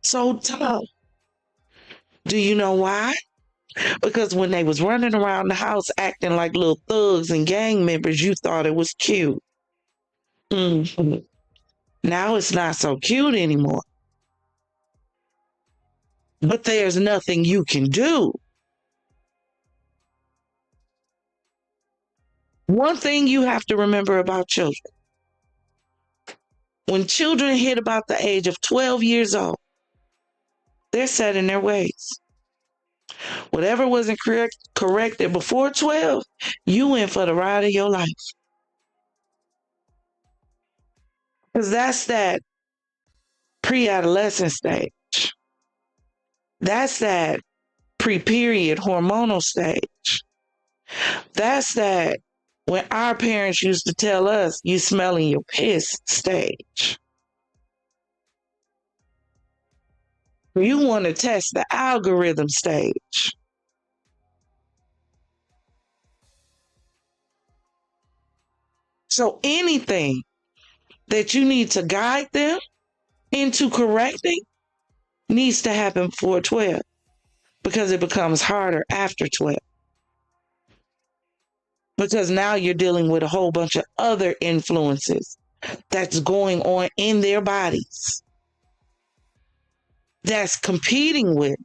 so tough. Do you know why? Because when they was running around the house acting like little thugs and gang members, you thought it was cute. Mm-hmm. Now it's not so cute anymore. But there's nothing you can do. One thing you have to remember about children. When children hit about the age of 12 years old, they're set in their ways. Whatever wasn't corrected before 12, you in for the ride of your life. Because that's that pre-adolescent stage. That's that pre-period hormonal stage. That's that when our parents used to tell us, you smelling your piss stage. You want to test the algorithm stage. So anything that you need to guide them into correcting needs to happen before 12 because it becomes harder after 12. Because now you're dealing with a whole bunch of other influences that's going on in their bodies that's competing with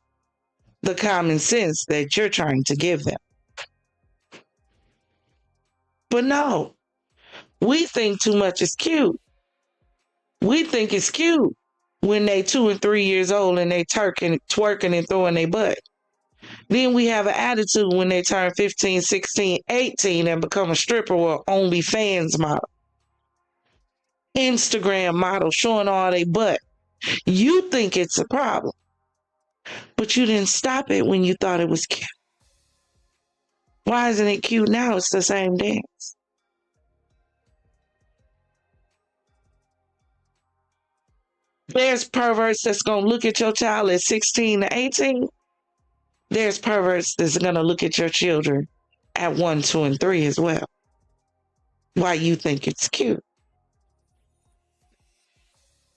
the common sense that you're trying to give them. But no, we think too much is cute. We think it's cute when they 2 and 3 years old and they twerking and throwing their butt. Then we have an attitude when they turn 15, 16, 18 and become a stripper or OnlyFans model. Instagram model showing all their butt. You think it's a problem, but you didn't stop it when you thought it was cute. Why isn't it cute now? It's the same dance. There's perverts that's going to look at your child at 16 to 18. There's perverts that's going to look at your children at 1, 2, and 3 as well. Why you think it's cute.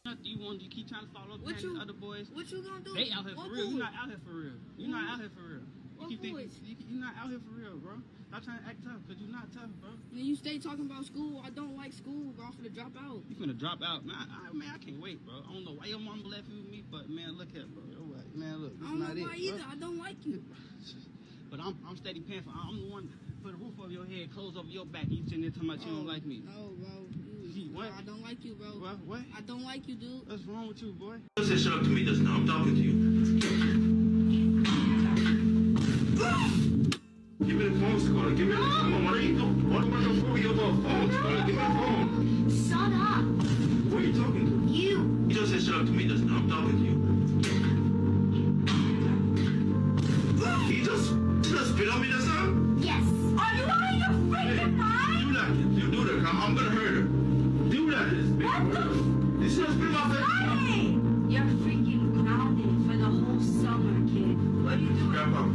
You keep trying to follow up What behind these other boys. What you gonna do? They out here for real. You're not out here for real. You're not out here for real. What You keep thinking boys? you're not out here for real, bro. Stop trying to act tough, because you're not tough, bro. Man, you stay talking about school. I don't like school, bro. I'm finna drop out. You finna drop out. Man, I can't wait, bro. I don't know why your mama left you with me, but man, look at bro. Man, look, I this don't not know it, why bro. either. I don't like you. But I'm steady paying for. I'm the one put a roof over your head, clothes over your back. And you sitting there talking about you don't like me. No, bro. What? I don't like you, bro. What? I don't like you, dude. What's wrong with you, boy? Don't say shut up to me just now. I'm talking to you. Give me the phone, Scarlett. Give me the phone. What are you doing? What am I doing for you about phone, Scarlett? Give me the phone. Shut up. Who are you talking to? You. You just said shut up to me just now. I'm talking to you. He just spit on me just now? Yes. Are you out of your freaking mind? Do that. You do that. I'm gonna hurt her. Do that, this bitch. face. You should have spit in my face. You're freaking grounded for the whole summer, kid. What are you doing? Grab Papa.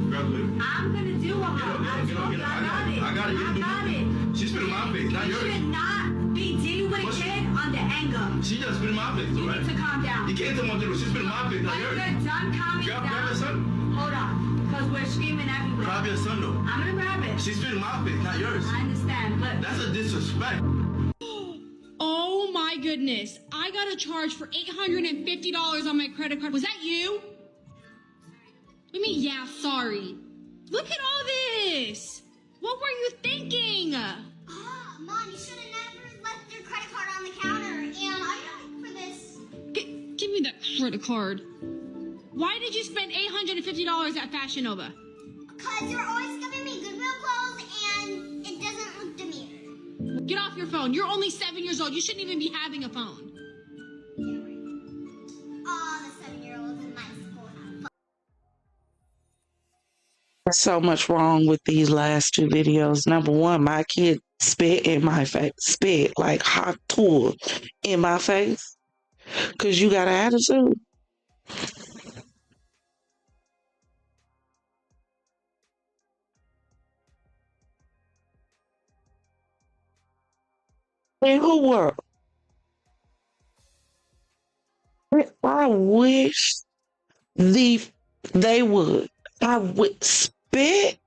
Grab the baby. I'm gonna do a hug. I got it. She spit in my face, not You yours. should not be dealing with a kid on the anger. She just spit in my face, You right? need to calm down. You can't tell my little. She spit in my face, not When yours. you're done calming Grab down, your son. hold on, because we're screaming everywhere. Grab your son, though. I'm gonna grab it. She spit in my face, not yours. I understand, but That's a disrespect. Oh my goodness. I got a charge for $850 on my credit card. Was that you? What do you mean, yeah, sorry? Look at all this. What were you thinking? Mom, you should have never left your credit card on the counter. And I'm for this. Give me that credit card. Why did you spend $850 at Fashion Nova? Because you're always giving me Goodwill clothes and it doesn't look demure. Get off your phone. You're only 7 years old. You shouldn't even be having a phone. Oh, the 7-year-olds in my school have There's so much wrong with these last two videos. Number one, my kid spit in my face, spit like hot tool in my face because you got an attitude. In who world? I wish they would. I would spit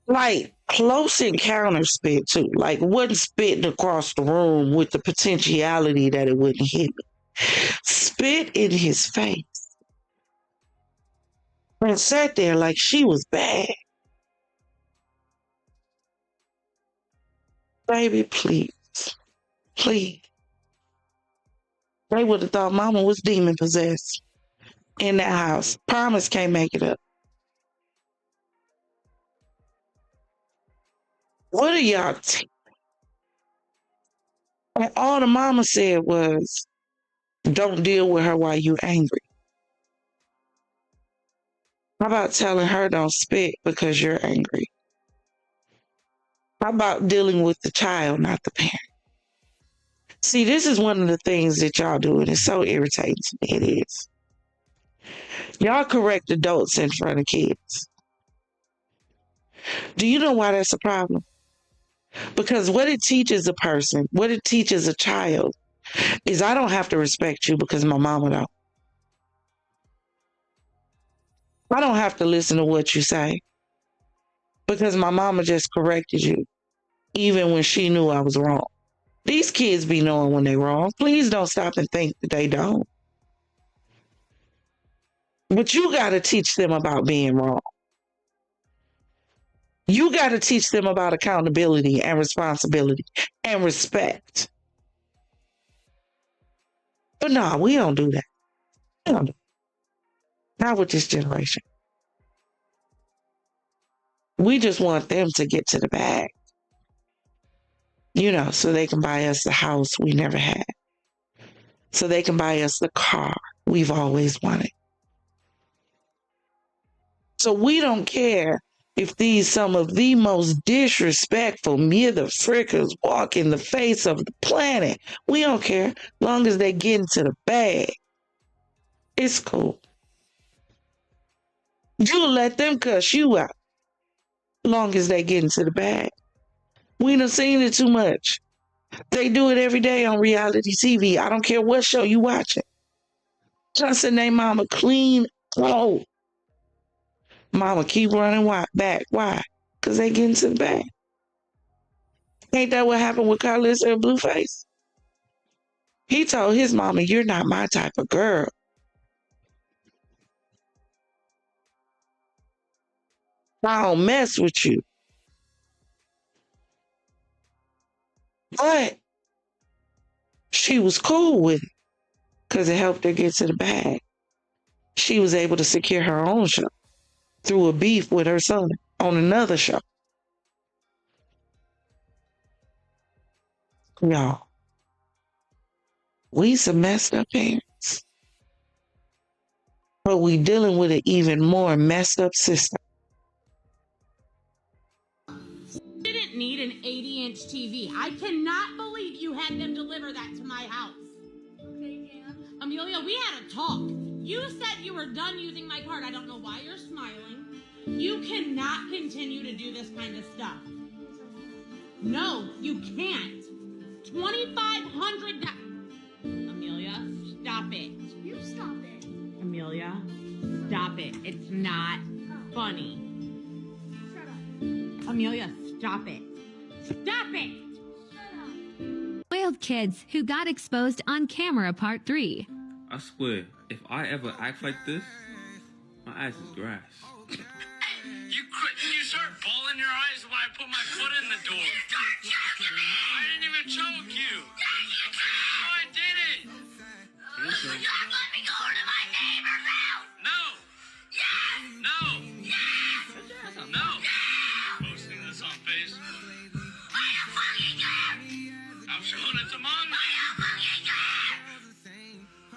like close encounter spit too. Like wasn't spitting across the room with the potentiality that it wouldn't hit me. Spit in his face. And sat there like she was bad. Baby, please. Please. They would have thought mama was demon possessed in that house. Promise can't make it up. What are y'all and all the mama said was, don't deal with her while you angry. How about telling her don't spit because you're angry? How about dealing with the child, not the parent? See, this is one of the things that y'all do, and it's so irritating to me. It is. Y'all correct adults in front of kids. Do you know why that's a problem? Because what it teaches a person, what it teaches a child, is I don't have to respect you because my mama don't. I don't have to listen to what you say because my mama just corrected you, even when she knew I was wrong. These kids be knowing when they're wrong. Please don't stop and think that they don't. But you got to teach them about being wrong. You got to teach them about accountability and responsibility and respect. But no, we don't do that. We don't do that. Not with this generation. We just want them to get to the bag. You know, so they can buy us the house we never had. So they can buy us the car we've always wanted. So we don't care if these some of the most disrespectful motherfuckers walk in the face of the planet. We don't care. Long as they get into the bag. It's cool. You let them cuss you out. Long as they get into the bag. We done seen it too much. They do it every day on reality TV. I don't care what show you watching. Cussing their mama clean. Oh. Mama keep running back. Why? Because they get into the bag. Ain't that what happened with Carlissa and Blueface? He told his mama, you're not my type of girl. I don't mess with you. But she was cool with it because it helped her get to the bag. She was able to secure her own show through a beef with her son on another show. Y'all, we some messed up parents. But we dealing with an even more messed up system. Didn't doesn't need an 80-inch TV. I cannot believe you had them deliver that to my house. Okay, Dan. Amelia, we had a talk. You said you were done using my card. I don't know why you're smiling. You cannot continue to do this kind of stuff. No, you can't. $2,500. Amelia, stop it. You stop it. Amelia, stop it. It's not funny. Shut up. Amelia, stop it. Stop it! Spoiled Kids Who Got Exposed on Camera Part 3. I swear, if I ever act like this, my ass is grass. You start bawling your eyes when I put my foot in the door. I didn't even choke you. No, I didn't. Okay. Let me go to my neighbor's house. No. Yes. No. Yes. No. Posting this on Facebook. I am fucking care. I'm showing it to Mom. I am fucking care.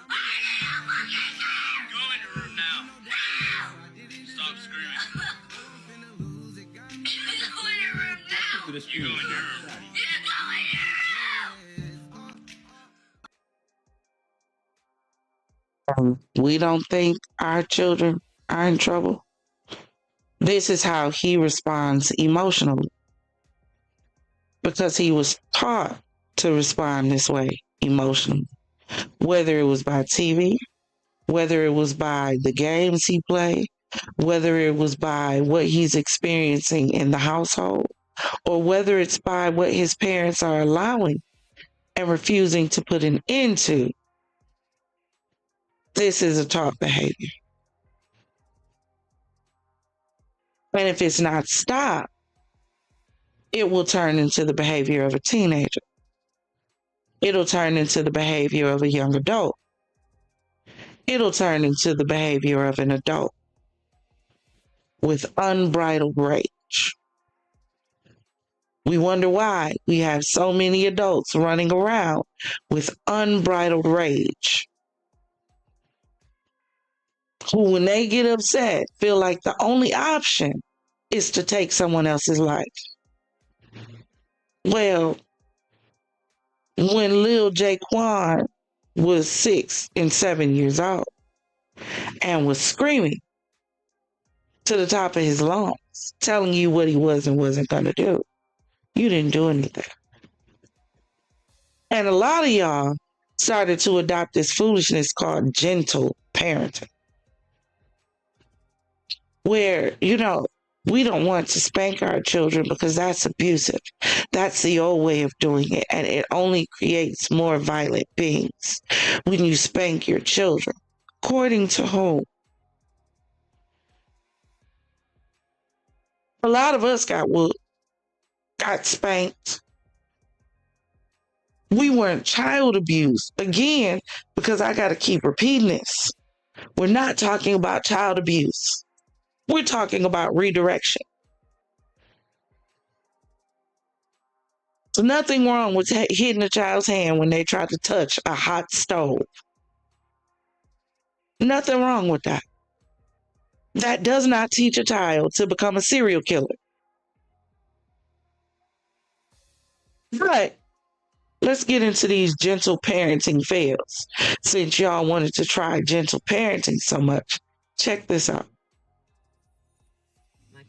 I am fucking care. Go in your room now. No. Stop screaming. Go in your room now. You go in your room. You go in your room. We don't think our children are in trouble. This is how he responds emotionally because he was taught to respond this way emotionally, whether it was by TV, whether it was by the games he played, whether it was by what he's experiencing in the household, or whether it's by what his parents are allowing and refusing to put an end to. This is a taught behavior. And if it's not stopped, it will turn into the behavior of a teenager. It'll turn into the behavior of a young adult. It'll turn into the behavior of an adult with unbridled rage. We wonder why we have so many adults running around with unbridled rage, who, when they get upset, feel like the only option is to take someone else's life. Well, when Lil Jaquan was 6 and 7 years old and was screaming to the top of his lungs, telling you what he was and wasn't going to do, you didn't do anything. And a lot of y'all started to adopt this foolishness called gentle parenting, where, we don't want to spank our children because that's abusive. That's the old way of doing it, and it only creates more violent beings when you spank your children. According to whom? A lot of us got whooped, got spanked. We weren't child abused. Again, because I got to keep repeating this. We're not talking about child abuse. We're talking about redirection. So nothing wrong with hitting a child's hand when they try to touch a hot stove. Nothing wrong with that. That does not teach a child to become a serial killer. But let's get into these gentle parenting fails. Since y'all wanted to try gentle parenting so much, check this out.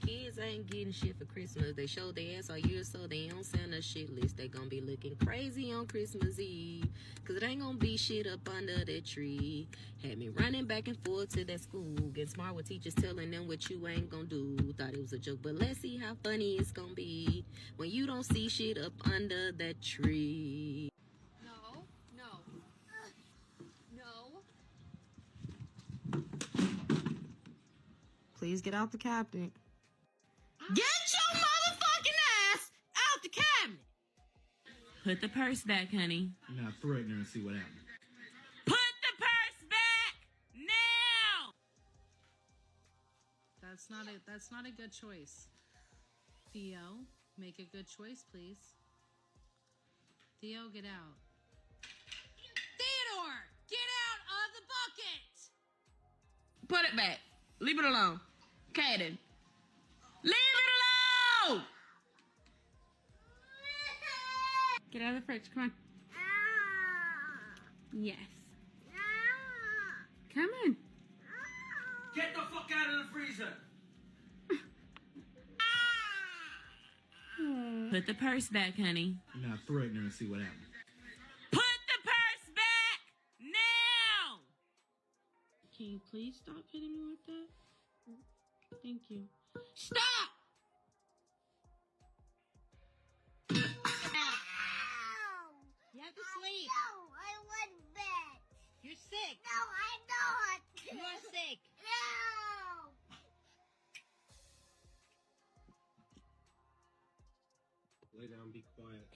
Kids ain't getting shit for Christmas. They show their ass all year, so they don't send a shit list. They gonna be looking crazy on Christmas Eve, cause it ain't gonna be shit up under that tree. Had me running back and forth to that school, getting smart with teachers telling them what you ain't gonna do. Thought it was a joke, but let's see how funny it's gonna be when you don't see shit up under that tree. Please get out the cabinet. Get your motherfucking ass out the cabinet! Put the purse back, honey. Now throw it in there and see what happens. Put the purse back now. That's not a good choice. Theo, make a good choice, please. Theo, get out. Theodore, get out of the bucket! Put it back. Leave it alone. Kaden, leave it alone! Get out of the fridge. Come on. Yes. Come on. Get the fuck out of the freezer! Put the purse back, honey. Now threaten her and see what happens. Put the purse back now! Can you please stop hitting me like that? Thank you. Stop! You have to sleep. No, I want bed. You're sick. No, I'm not. You're sick. No. Lay down, be quiet.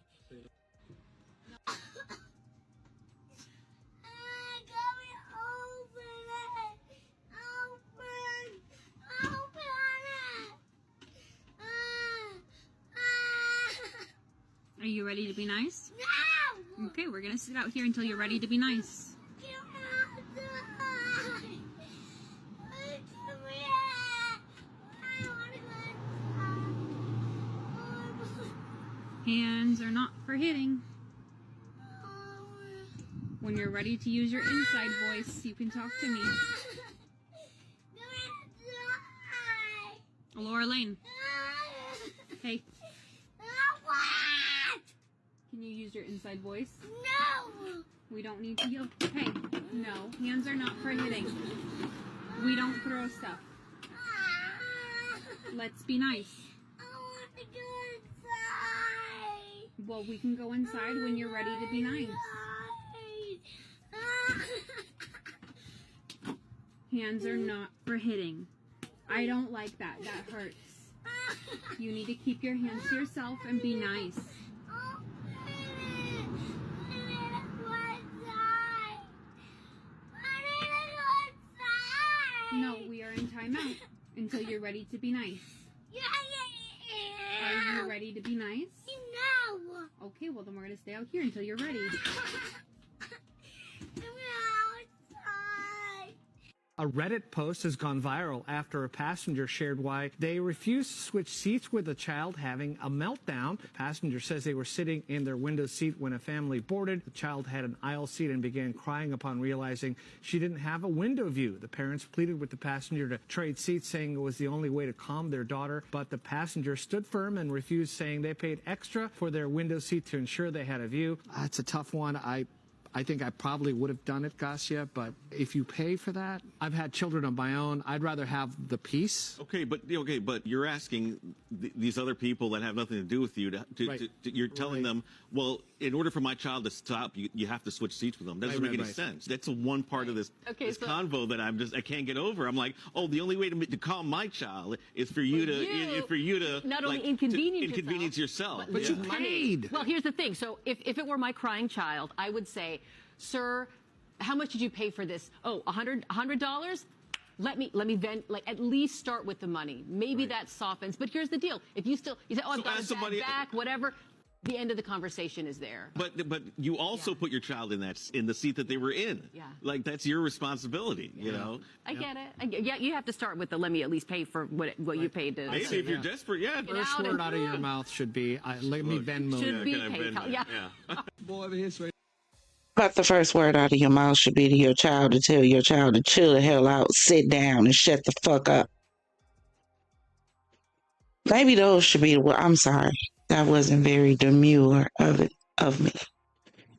Are you ready to be nice? No. Okay, we're gonna sit out here until you're ready to be nice. Hands are not for hitting. When you're ready to use your inside voice, you can talk to me. Laura Lane. Hey. Can you use your inside voice? No. We don't need to yell. Hey, no. Hands are not for hitting. We don't throw stuff. Let's be nice. I want to go inside. Well, we can go inside when you're ready to be nice. Hands are not for hitting. I don't like that. That hurts. You need to keep your hands to yourself and be nice. No, we are in timeout until you're ready to be nice. Are you ready to be nice? No. Okay, well then we're going to stay out here until you're ready. A Reddit post has gone viral after a passenger shared why they refused to switch seats with a child having a meltdown. The passenger says they were sitting in their window seat when a family boarded. The child had an aisle seat and began crying upon realizing she didn't have a window view. The parents pleaded with the passenger to trade seats, saying it was the only way to calm their daughter, but the passenger stood firm and refused, saying they paid extra for their window seat to ensure they had a view. It's a tough one. I think I probably would have done it, Gassia, but if you pay for that, I've had children of my own. I'd rather have the peace. Okay, but you're asking these other people that have nothing to do with you you're telling them, well, in order for my child to stop, you have to switch seats with them. That doesn't make any sense. That's one part of this convo that I can't get over. I'm like, oh, the only way to calm my child is for you to not only like, inconvenience yourself. But you paid. Well, here's the thing. So if it were my crying child, I would say, sir, how much did you pay for this? Oh, $100? Let me vent, like at least start with the money. Maybe that softens. But here's the deal. If you say, oh, I've got it back, whatever, the end of the conversation is there. But you also put your child in the seat that they were in. Yeah. Like that's your responsibility, you know. I get it. Yeah, you have to start with the let me at least pay for what you paid to. Maybe if you're desperate, yeah. First word out of your mouth should be, let me Venmo. Should be paid. Yeah. Boy, over here, straight. But the first word out of your mouth should be to your child to tell your child to chill the hell out, sit down, and shut the fuck up. Maybe those should be I'm sorry. That wasn't very demure of me.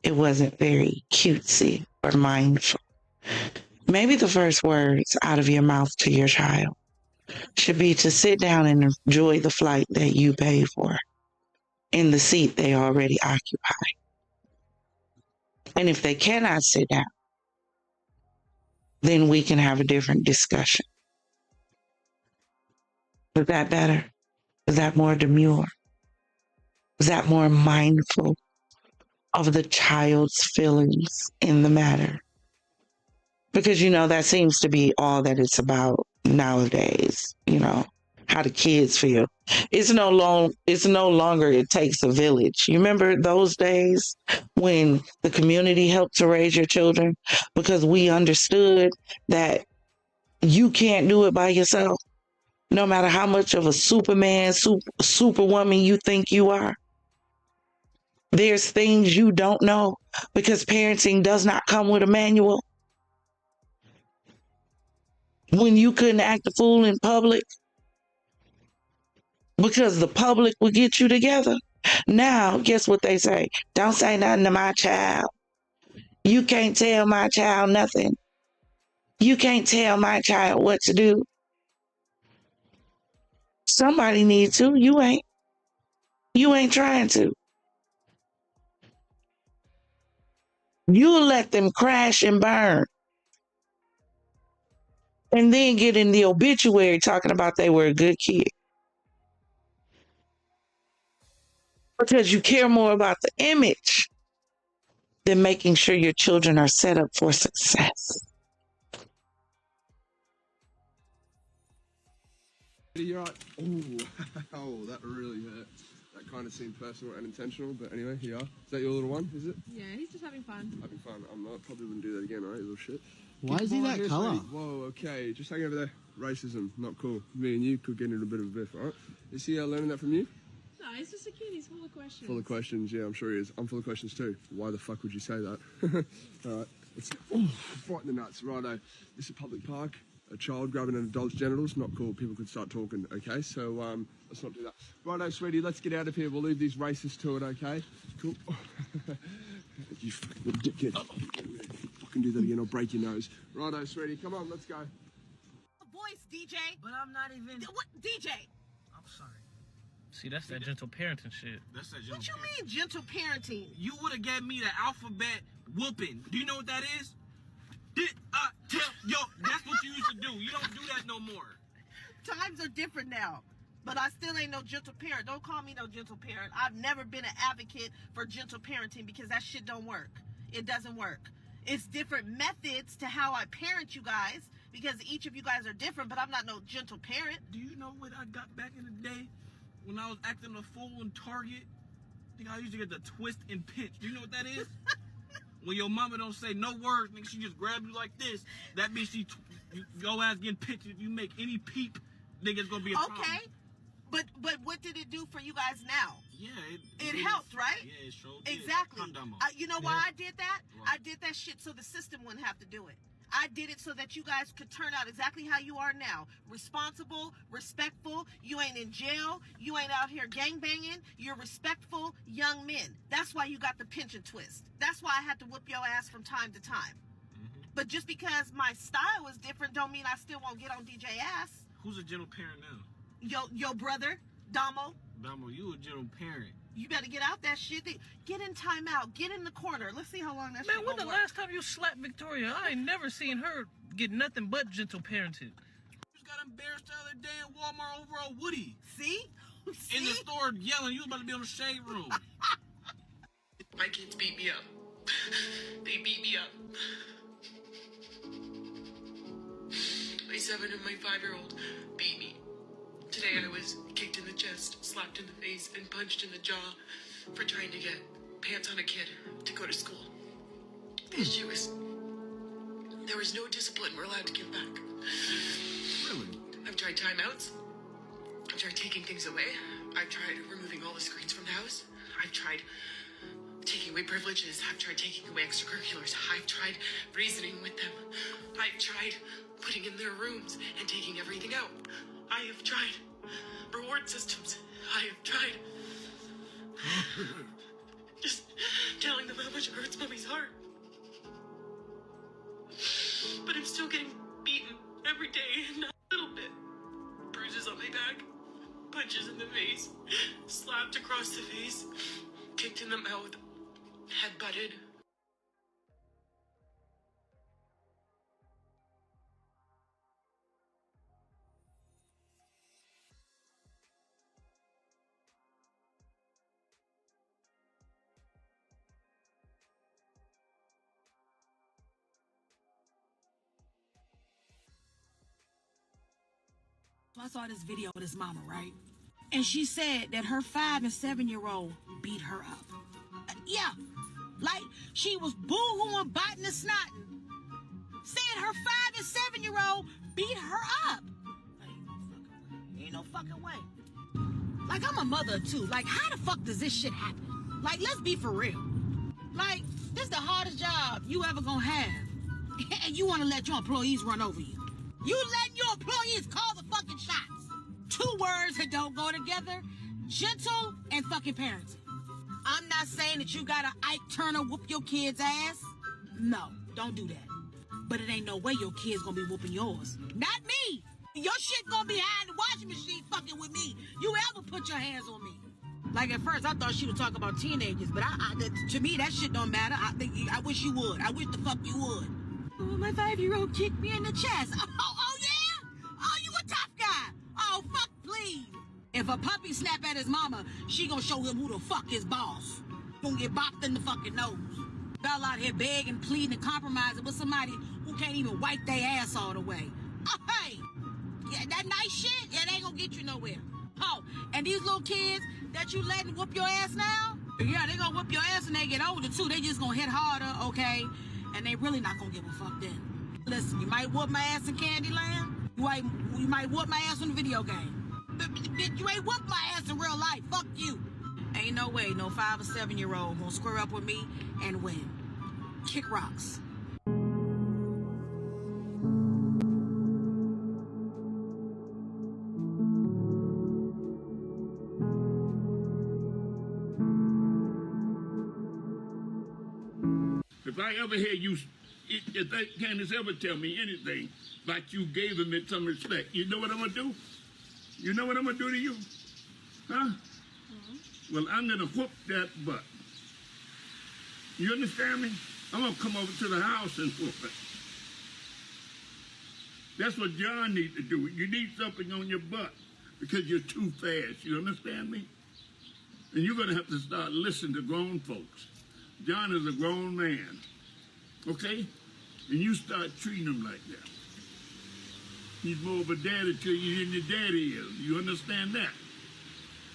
It wasn't very cutesy or mindful. Maybe the first words out of your mouth to your child should be to sit down and enjoy the flight that you pay for in the seat they already occupy. And if they cannot sit down, then we can have a different discussion. Was that better? Was that more demure? Was that more mindful of the child's feelings in the matter? Because, that seems to be all that it's about nowadays, how the kids feel. It's no longer it takes a village. You remember those days when the community helped to raise your children because we understood that you can't do it by yourself, no matter how much of a superman, superwoman you think you are. There's things you don't know because parenting does not come with a manual. When you couldn't act a fool in public because the public would get you together. Now, guess what they say? Don't say nothing to my child. You can't tell my child nothing. You can't tell my child what to do. Somebody needs to. You ain't. You ain't trying to. You'll let them crash and burn. And then get in the obituary talking about they were a good kid. Because you care more about the image than making sure your children are set up for success. You're right. Ooh, oh, that really hurt. That kind of seemed personal and intentional, but anyway, here you are. Is that your little one, is it? Yeah, he's just having fun. Having fun. I'm not. Probably wouldn't do that again, right, you little shit. Why is he that colour? Whoa, okay. Just hang over there. Racism, not cool. Me and you could get into a bit of a biff, alright? Is he learning that from you? No, he's just a kid. He's full of questions. Full of questions, yeah, I'm sure he is. I'm full of questions too. Why the fuck would you say that? Alright, let's right in the nuts. Righto. This is a public park. A child grabbing an adult's genitals, not cool. People could start talking, okay? So, let's not do that. Righto, sweetie, let's get out of here. We'll leave these racists to it, okay? Cool. You fucking dickhead. Fucking do that again, I'll break your nose. Righto, sweetie, come on, let's go. Voice, DJ. But I'm not even... What? DJ. I'm sorry. See, that's that gentle parenting shit. That's that gentle What you mean, gentle parenting? You would have gave me the alphabet whooping. Do you know what that is? Did I tell yo? That's what you used to do. You don't do that no more. Times are different now. But I still ain't no gentle parent. Don't call me no gentle parent. I've never been an advocate for gentle parenting because that shit don't work. It doesn't work. It's different methods to how I parent you guys because each of you guys are different, but I'm not no gentle parent. Do you know what I got back in the day when I was acting a fool in Target? I think I used to get the twist and pinch. Do you know what that is? When your mama don't say no words, nigga, she just grab you like this. That means your ass getting pinched. If you make any peep, nigga, it's gonna be a problem. Okay. But what did it do for you guys now? Yeah, it helped, right? Yeah, it sure did. Exactly. You know why I did that? Right. I did that shit so the system wouldn't have to do it. I did it so that you guys could turn out exactly how you are now. Responsible, respectful. You ain't in jail. You ain't out here gangbanging. You're respectful young men. That's why you got the pinch and twist. That's why I had to whoop your ass from time to time. But just because my style is different don't mean I still won't get on DJ ass. Who's a gentle parent now? Your brother, Damo. Damo, you a gentle parent. You better get out that shit. Get in timeout. Get in the corner. Let's see how long that shit Man, when the last time you slapped Victoria? I ain't never seen her get nothing but gentle parenting. You just got embarrassed the other day in Walmart over a Woody. See? In the store yelling. You was about to be on the shade room. My kids beat me up. They beat me up. My 7 and my 5-year-old beat me. Today I was kicked in the chest, slapped in the face, and punched in the jaw for trying to get pants on a kid to go to school. The issue is there was no discipline we're allowed to give back. Really? I've tried timeouts. I've tried taking things away. I've tried removing all the screens from the house. I've tried taking away privileges. I've tried taking away extracurriculars. I've tried reasoning with them. I've tried putting in their rooms and taking everything out. I have tried reward systems. I have tried just telling them how much it hurts Mommy's heart. But I'm still getting beaten every day, not a little bit. Bruises on my back, punches in the face, slapped across the face, kicked in the mouth, head butted. So I saw this video of this mama, right? And she said that her 5 and 7-year-old beat her up. Yeah, like she was boo-hooing, biting and snotting. Saying her 5 and 7-year-old beat her up. Ain't no fucking way. Like, I'm a mother too. Like, how the fuck does this shit happen? Like, let's be for real. Like, this is the hardest job you ever gonna have. And you wanna let your employees run over you. You letting your employees call the fucking shots. 2 words that don't go together. Gentle and fucking parenting. I'm not saying that you gotta Ike Turner whoop your kid's ass. No, don't do that. But it ain't no way your kid's gonna be whooping yours. Not me. Your shit gonna be behind the washing machine fucking with me. You ever put your hands on me? Like at first, I thought she was talking about teenagers, but to me, that shit don't matter. I wish you would. I wish the fuck you would. Oh, my 5-year-old kicked me in the chest. Oh yeah? Oh, you a tough guy. Oh, fuck, please. If a puppy snap at his mama, she gonna show him who the fuck is boss. Gonna get bopped in the fucking nose. Y'all out here begging, pleading, and compromising with somebody who can't even wipe their ass all the way. Oh, hey, yeah, that nice shit, yeah, they ain't gonna get you nowhere. Oh, and these little kids that you letting whoop your ass now, yeah, they gonna whoop your ass when they get older too. They just gonna hit harder, okay? And they really not gonna give a fuck then. Listen, you might whoop my ass in Candyland. You might whoop my ass in the video game. But you ain't whoop my ass in real life. Fuck you. Ain't no way no 5 or 7-year-old gonna square up with me and win. Kick rocks. If I ever hear you, if Candace ever tell me anything like you gave him it some respect, you know what I'm gonna do? You know what I'm gonna do to you? Huh? Well, I'm gonna whoop that butt. You understand me? I'm gonna come over to the house and whoop it. That's what John needs to do. You need something on your butt because you're too fast. You understand me? And you're gonna have to start listening to grown folks. John is a grown man, okay? And you start treating him like that. He's more of a daddy to you than your daddy is. You understand that?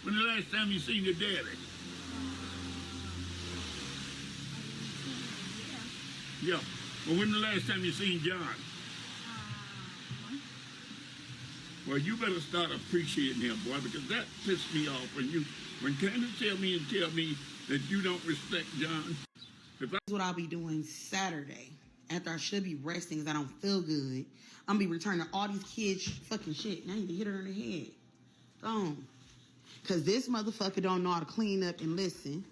When the last time you seen your daddy? Yeah. Well, when the last time you seen John? Well, you better start appreciating him, boy, because that pissed me off when Candace tell me that you don't respect John. That's what I'll be doing Saturday after I should be resting because I don't feel good. I'm gonna be returning all these kids fucking shit. And I need to hit her in the head. Because this motherfucker don't know how to clean up and listen.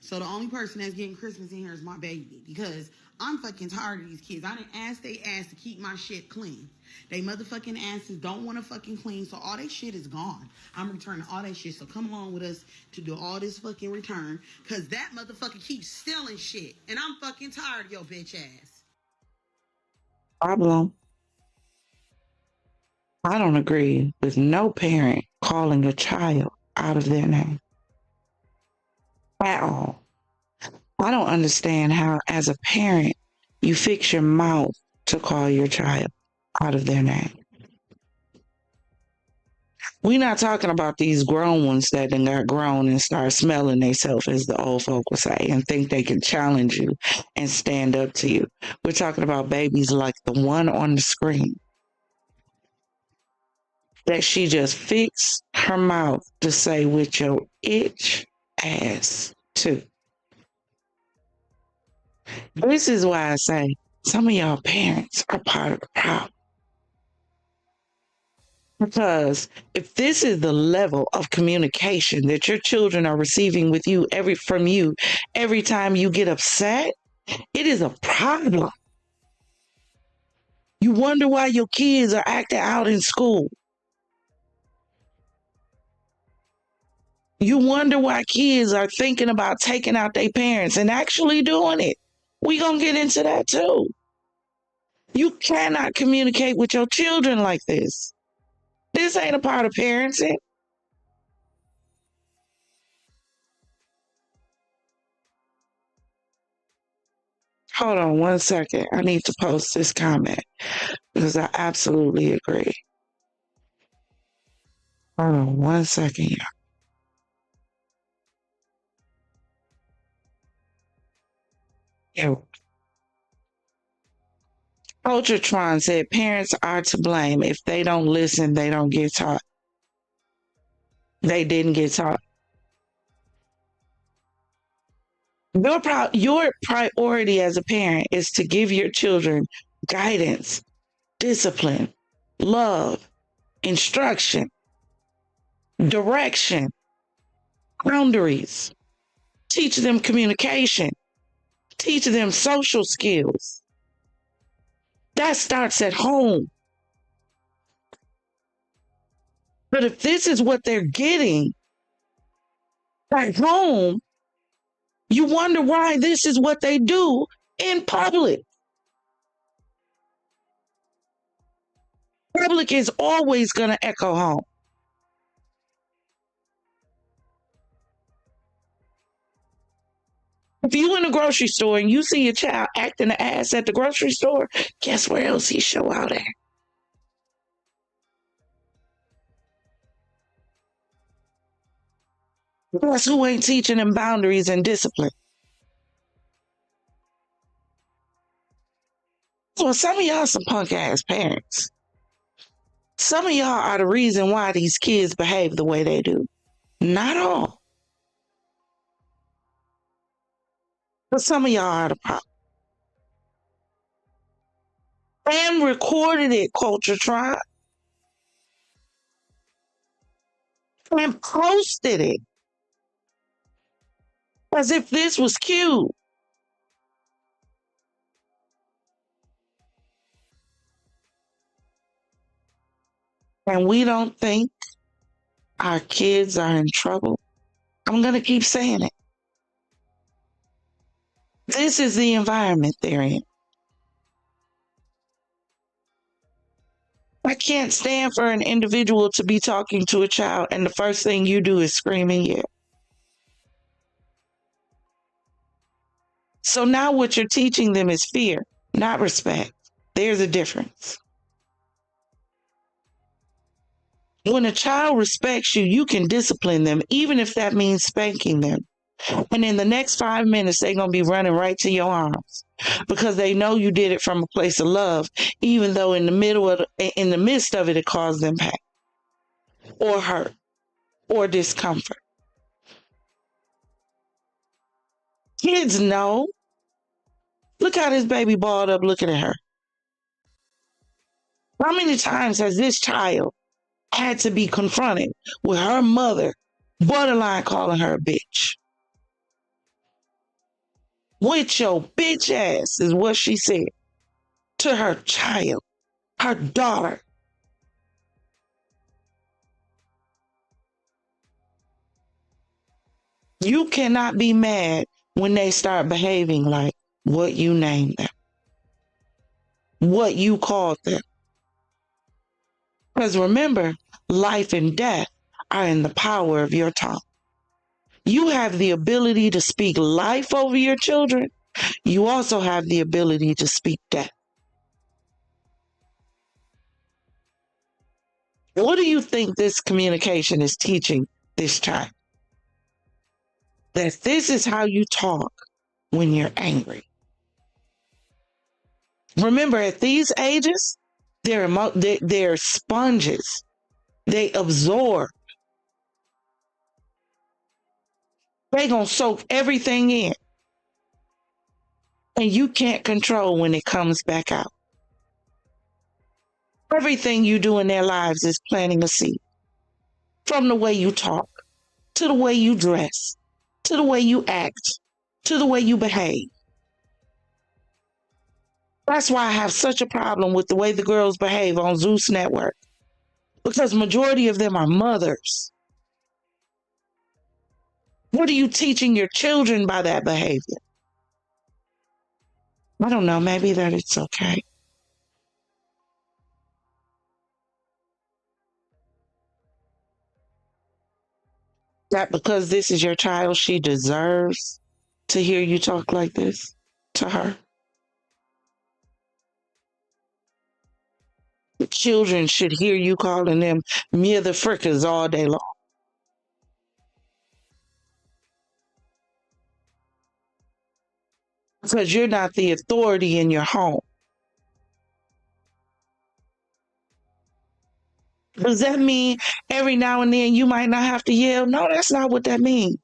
So the only person that's getting Christmas in here is my baby. Because I'm fucking tired of these kids. I didn't ask they ass to keep my shit clean. They motherfucking asses don't want to fucking clean. So all they shit is gone. I'm returning all that shit. So come along with us to do all this fucking return. Because that motherfucker keeps stealing shit. And I'm fucking tired of your bitch ass. Problem. I don't agree with no parent calling a child out of their name at all. I don't understand how, as a parent, you fix your mouth to call your child out of their name. We're not talking about these grown ones that done got grown and start smelling themselves, as the old folk would say, and think they can challenge you and stand up to you. We're talking about babies like the one on the screen that she just fixed her mouth to say with your itch ass too. This is why I say some of y'all parents are part of the problem. Because if this is the level of communication that your children are receiving with you from you every time you get upset, it is a problem. You wonder why your kids are acting out in school. You wonder why kids are thinking about taking out their parents and actually doing it. We gonna get into that too. You cannot communicate with your children like this. This ain't a part of parenting. Hold on 1 second. I need to post this comment because I absolutely agree. Hold on 1 second, y'all. Yeah. Ultratron said parents are to blame. If they don't listen, they don't get taught. They didn't get taught. Your priority as a parent is to give your children guidance, discipline, love, instruction, direction, boundaries. Teach them communication. Teach them social skills. That starts at home. But if this is what they're getting at home, you wonder why this is what they do in public. Public is always going to echo home. If you in a grocery store and you see your child acting an ass at the grocery store, guess where else he show out at? Guess who ain't teaching them boundaries and discipline? So some of y'all some punk ass parents. Some of y'all are the reason why these kids behave the way they do. Not all. But some of y'all are the problem. And recorded it, Culture Tribe. And posted it. As if this was cute. And we don't think our kids are in trouble. I'm going to keep saying it. This is the environment they're in. I can't stand for an individual to be talking to a child and the first thing you do is scream and yell. So now what you're teaching them is fear, not respect. There's a difference. When a child respects you, you can discipline them, even if that means spanking them. And in the next 5 minutes, they're going to be running right to your arms because they know you did it from a place of love, even though in the midst of it, it caused them pain or hurt or discomfort. Kids know. Look how this baby balled up looking at her. How many times has this child had to be confronted with her mother borderline calling her a bitch? With your bitch ass is what she said to her child, her daughter. You cannot be mad when they start behaving like what you named them, what you called them. Because remember, life and death are in the power of your tongue. You have the ability to speak life over your children. You also have the ability to speak death. What do you think this communication is teaching this child? That this is how you talk when you're angry. Remember, at these ages, they're sponges. They absorb. They're going to soak everything in. And you can't control when it comes back out. Everything you do in their lives is planting a seed. From the way you talk, to the way you dress, to the way you act, to the way you behave. That's why I have such a problem with the way the girls behave on Zeus Network. Because majority of them are mothers. What are you teaching your children by that behavior? I don't know, maybe that it's okay. That because this is your child, she deserves to hear you talk like this to her. The children should hear you calling them mother frickers all day long. Because you're not the authority in your home. Does that mean every now and then you might not have to yell? No, that's not what that means.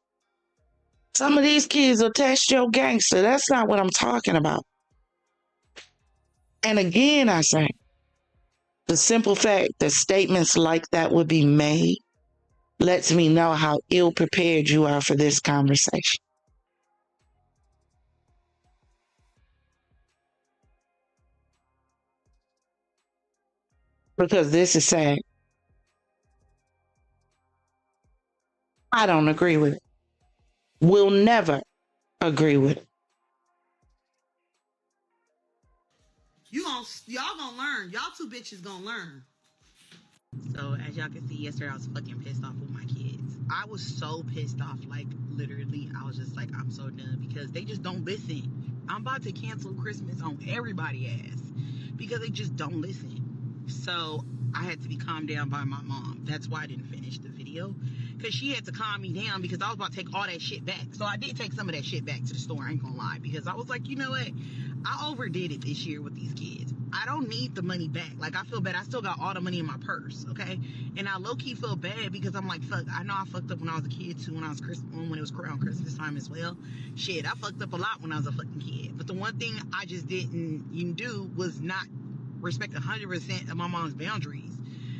Some of these kids will test your gangster. That's not what I'm talking about. And again, I say, the simple fact that statements like that would be made lets me know how ill prepared you are for this conversation. Because this is sad. I don't agree with it. Will never agree with it. Y'all gonna learn. Y'all two bitches gonna learn. So as y'all can see, yesterday I was fucking pissed off with my kids. I was so pissed off, like literally, I was just like, I'm so done because they just don't listen. I'm about to cancel Christmas on everybody's ass because they just don't listen. So I had to be calmed down by my mom. That's why I didn't finish the video, because she had to calm me down because I was about to take all that shit back. So I did take some of that shit back to the store, I ain't gonna lie, because I was like, you know what? I overdid it this year with these kids. I don't need the money back. Like, I feel bad. I still got all the money in my purse, okay? And I low-key feel bad because I'm like, fuck, I know I fucked up when I was a kid, too, when it was around Christmas time as well. Shit, I fucked up a lot when I was a fucking kid. But the one thing I just didn't do was not respect 100% of my mom's boundaries.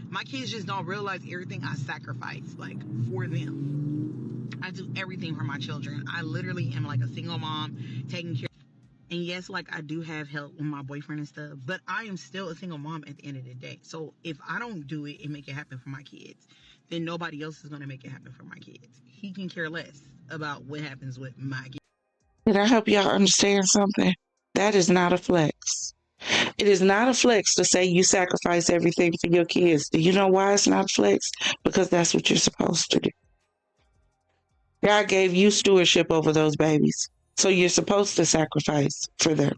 My kids just don't realize everything I sacrifice, like, for them. I do everything for my children. I literally am like a single mom, taking care. And yes, like, I do have help with my boyfriend and stuff, but I am still a single mom at the end of the day. So if I don't do it and make it happen for my kids, then nobody else is going to make it happen for my kids. He can care less about what happens with my kids. Did I help y'all understand something? That is not a flex. It is not a flex to say you sacrifice everything for your kids. Do you know why it's not a flex? Because that's what you're supposed to do. God gave you stewardship over those babies. So you're supposed to sacrifice for them.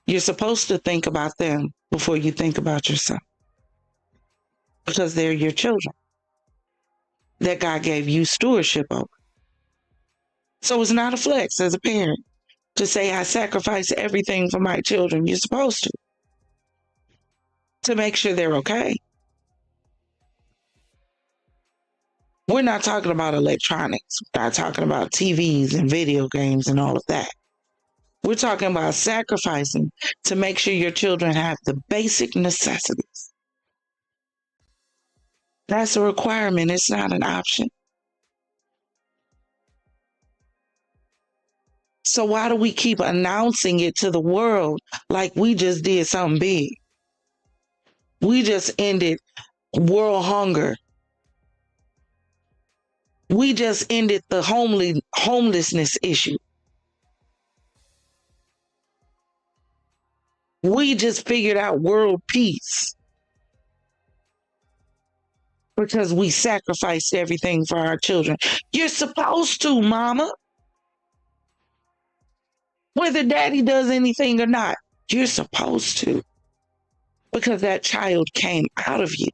You're supposed to think about them before you think about yourself. Because they're your children that God gave you stewardship over. So it's not a flex as a parent to say, I sacrifice everything for my children. You're supposed to make sure they're okay. We're not talking about electronics. We're not talking about TVs and video games and all of that. We're talking about sacrificing to make sure your children have the basic necessities. That's a requirement. It's not an option. So why do we keep announcing it to the world like we just did something big? We just ended world hunger. We just ended the homelessness issue. We just figured out world peace because we sacrificed everything for our children. You're supposed to, mama. Whether daddy does anything or not, you're supposed to. Because that child came out of you.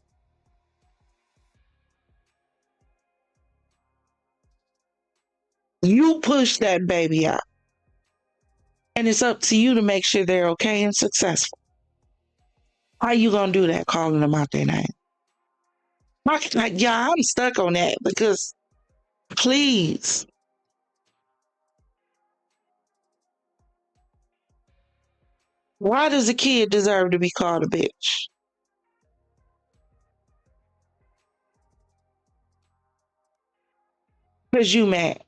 You pushed that baby out. And it's up to you to make sure they're okay and successful. How you gonna do that, calling them out their name? Like, yeah, I'm stuck on that because, please. Why does a kid deserve to be called a bitch? Because you mad.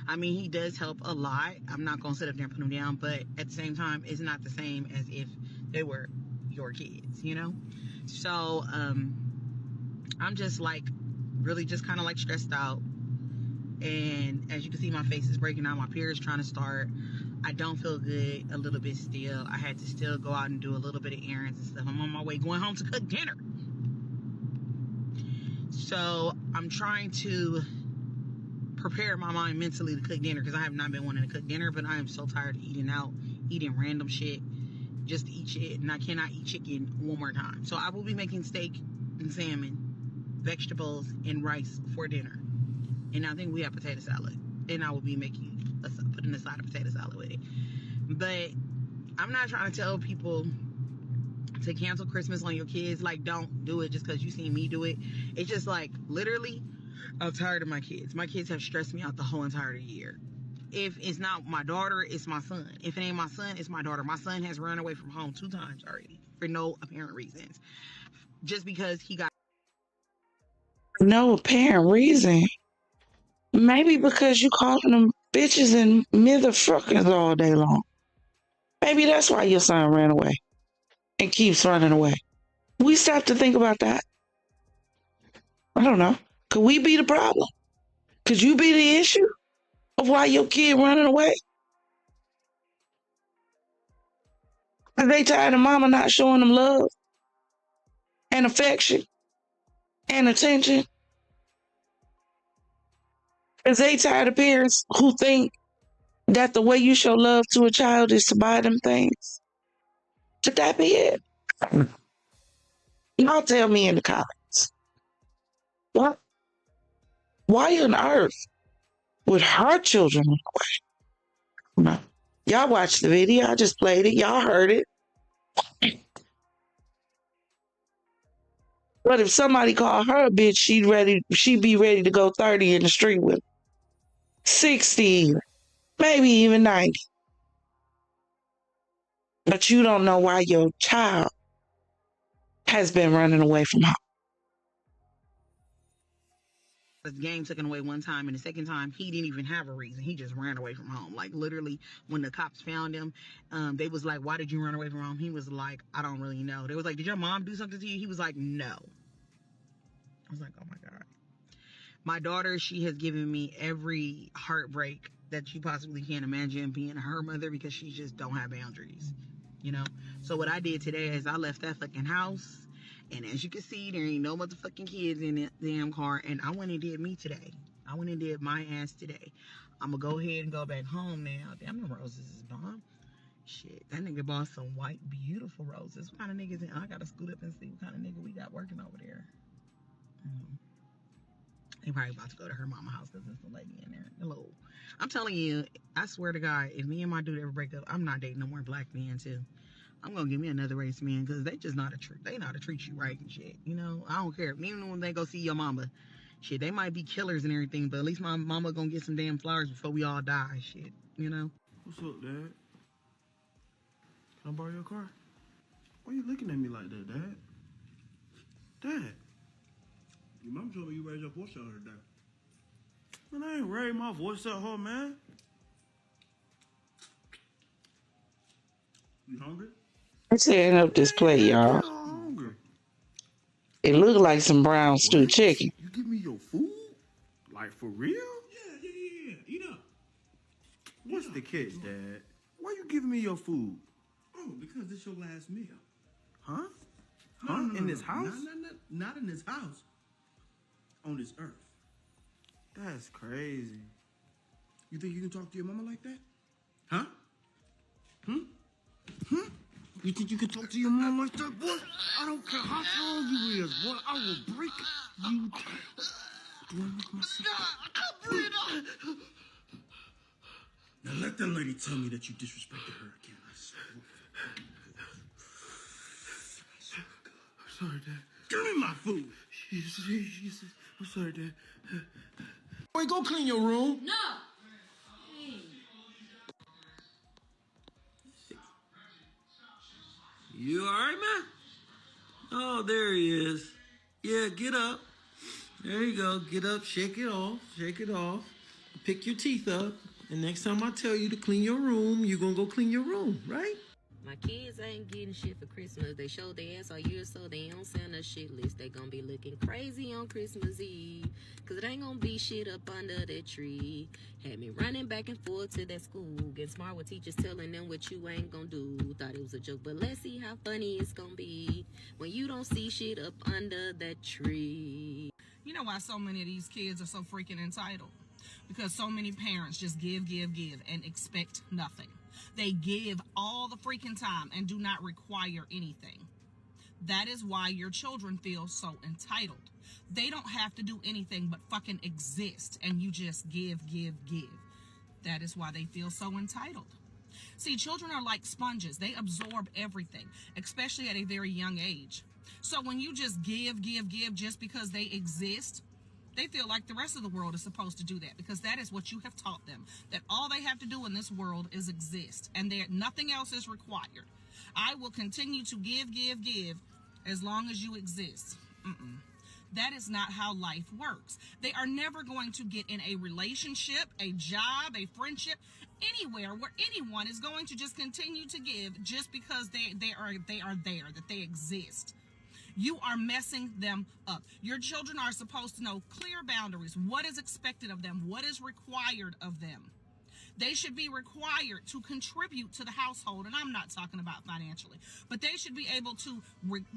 I mean, he does help a lot. I'm not going to sit up there and put him down, but at the same time, it's not the same as if they were your kids, you know? So, I'm just like, really just kind of like stressed out. And as you can see, my face is breaking out. My period's trying to start. I don't feel good a little bit still. I had to still go out and do a little bit of errands and stuff. I'm on my way going home to cook dinner. So I'm trying to prepare my mind mentally to cook dinner because I have not been wanting to cook dinner, but I am so tired of eating out, eating random shit just to eat shit, and I cannot eat chicken one more time. So I will be making steak and salmon, vegetables, and rice for dinner. And I think we have potato salad. And I will be putting a side of potato salad with it. But I'm not trying to tell people to cancel Christmas on your kids. Like, don't do it just because you seen me do it. It's just like, literally, I'm tired of my kids. My kids have stressed me out the whole entire year. If it's not my daughter, it's my son. If it ain't my son, it's my daughter. My son has run away from home 2 times already for no apparent reasons. Just because he got No apparent reason. Maybe because you calling them bitches and motherfuckers all day long. Maybe that's why your son ran away and keeps running away. We stop to think about that. I don't know. Could we be the problem? Could you be the issue of why your kid running away? Are they tired of mama not showing them love and affection and attention? Is they tired of parents who think that the way you show love to a child is to buy them things? Could that be it? Y'all tell me in the comments. What? Why on earth would her children run away? No. Y'all watched the video. I just played it. Y'all heard it. But if somebody called her a bitch, she'd be ready to go 30 in the street with her. 60, maybe even 90. But you don't know why your child has been running away from home. the game taken away one time, and the second time he didn't even have a reason. He just ran away from home. Like, literally, when the cops found him, they was like, why did you run away from home? He was like, I don't really know. They was like, did your mom do something to you? He was like, no. I was like, oh my God. My daughter, she has given me every heartbreak that you possibly can imagine being her mother, because she just don't have boundaries, you know? So what I did today is I left that fucking house, and as you can see, there ain't no motherfucking kids in that damn car, and I went and did me today. I went and did my ass today. I'm gonna go ahead and go back home now. Damn, the roses is bomb. Shit, that nigga bought some white, beautiful roses. What kind of niggas in? I gotta scoot up and see what kind of nigga we got working over there. They probably about to go to her mama house because there's a lady in there. Hello. I'm telling you, I swear to God, if me and my dude ever break up, I'm not dating no more black men too. I'm gonna give me another race man, because they just not they know how to treat you right and shit. You know, I don't care. Even when they go see your mama, shit, they might be killers and everything, but at least my mama gonna get some damn flowers before we all die. Shit, you know. What's up, Dad? Can I borrow your car? Why you looking at me like that, Dad? Dad. Your mom told me you raised your voice at her today. Man, I ain't raised my voice at her, man. You hungry? I'm setting up this plate, y'all. Hungry. It looked like some brown stew chicken. You give me your food? Like, for real? Yeah. Eat up. What's the catch, Dad? Why you giving me your food? Oh, because it's your last meal. Huh? No, in this house? Not in this house. On this earth. That's crazy. You think you can talk to your mama like that? Huh? You think you can talk to your mom like that, boy? I don't care how strong you is, boy. I will break you down. I can't breathe. Now let that lady tell me that you disrespected her again. I swear. I'm sorry, Dad. Give me my food. I'm sorry, Dad. Boy, go clean your room. No. You all right, man? Oh, there he is. Yeah, get up. There you go. Get up, shake it off. Shake it off. Pick your teeth up. And next time I tell you to clean your room, you're going to go clean your room, right? My kids ain't getting shit for Christmas. They showed their ass all year, so they on Santa's shit list. They gonna be looking crazy on Christmas Eve, cause it ain't gonna be shit up under that tree. Had me running back and forth to that school, getting smart with teachers telling them what you ain't gonna do. Thought it was a joke, but let's see how funny it's gonna be when you don't see shit up under that tree. You know why so many of these kids are so freaking entitled? Because so many parents just give, and expect nothing. They give all the freaking time and do not require anything. That is why your children feel so entitled. They don't have to do anything but fucking exist, and you just give. That is why they feel so entitled. See, children are like sponges. They absorb everything, especially at a very young age. So when you just give just because they exist, they feel like the rest of the world is supposed to do that, because that is what you have taught them, that all they have to do in this world is exist, and nothing else is required. I will continue to give as long as you exist. That is not how life works. They are never going to get in a relationship, a job, a friendship, anywhere where anyone is going to just continue to give just because they are there, that they exist. You are messing them up. Your children are supposed to know clear boundaries, what is expected of them, what is required of them. They should be required to contribute to the household, and I'm not talking about financially, but they should be able to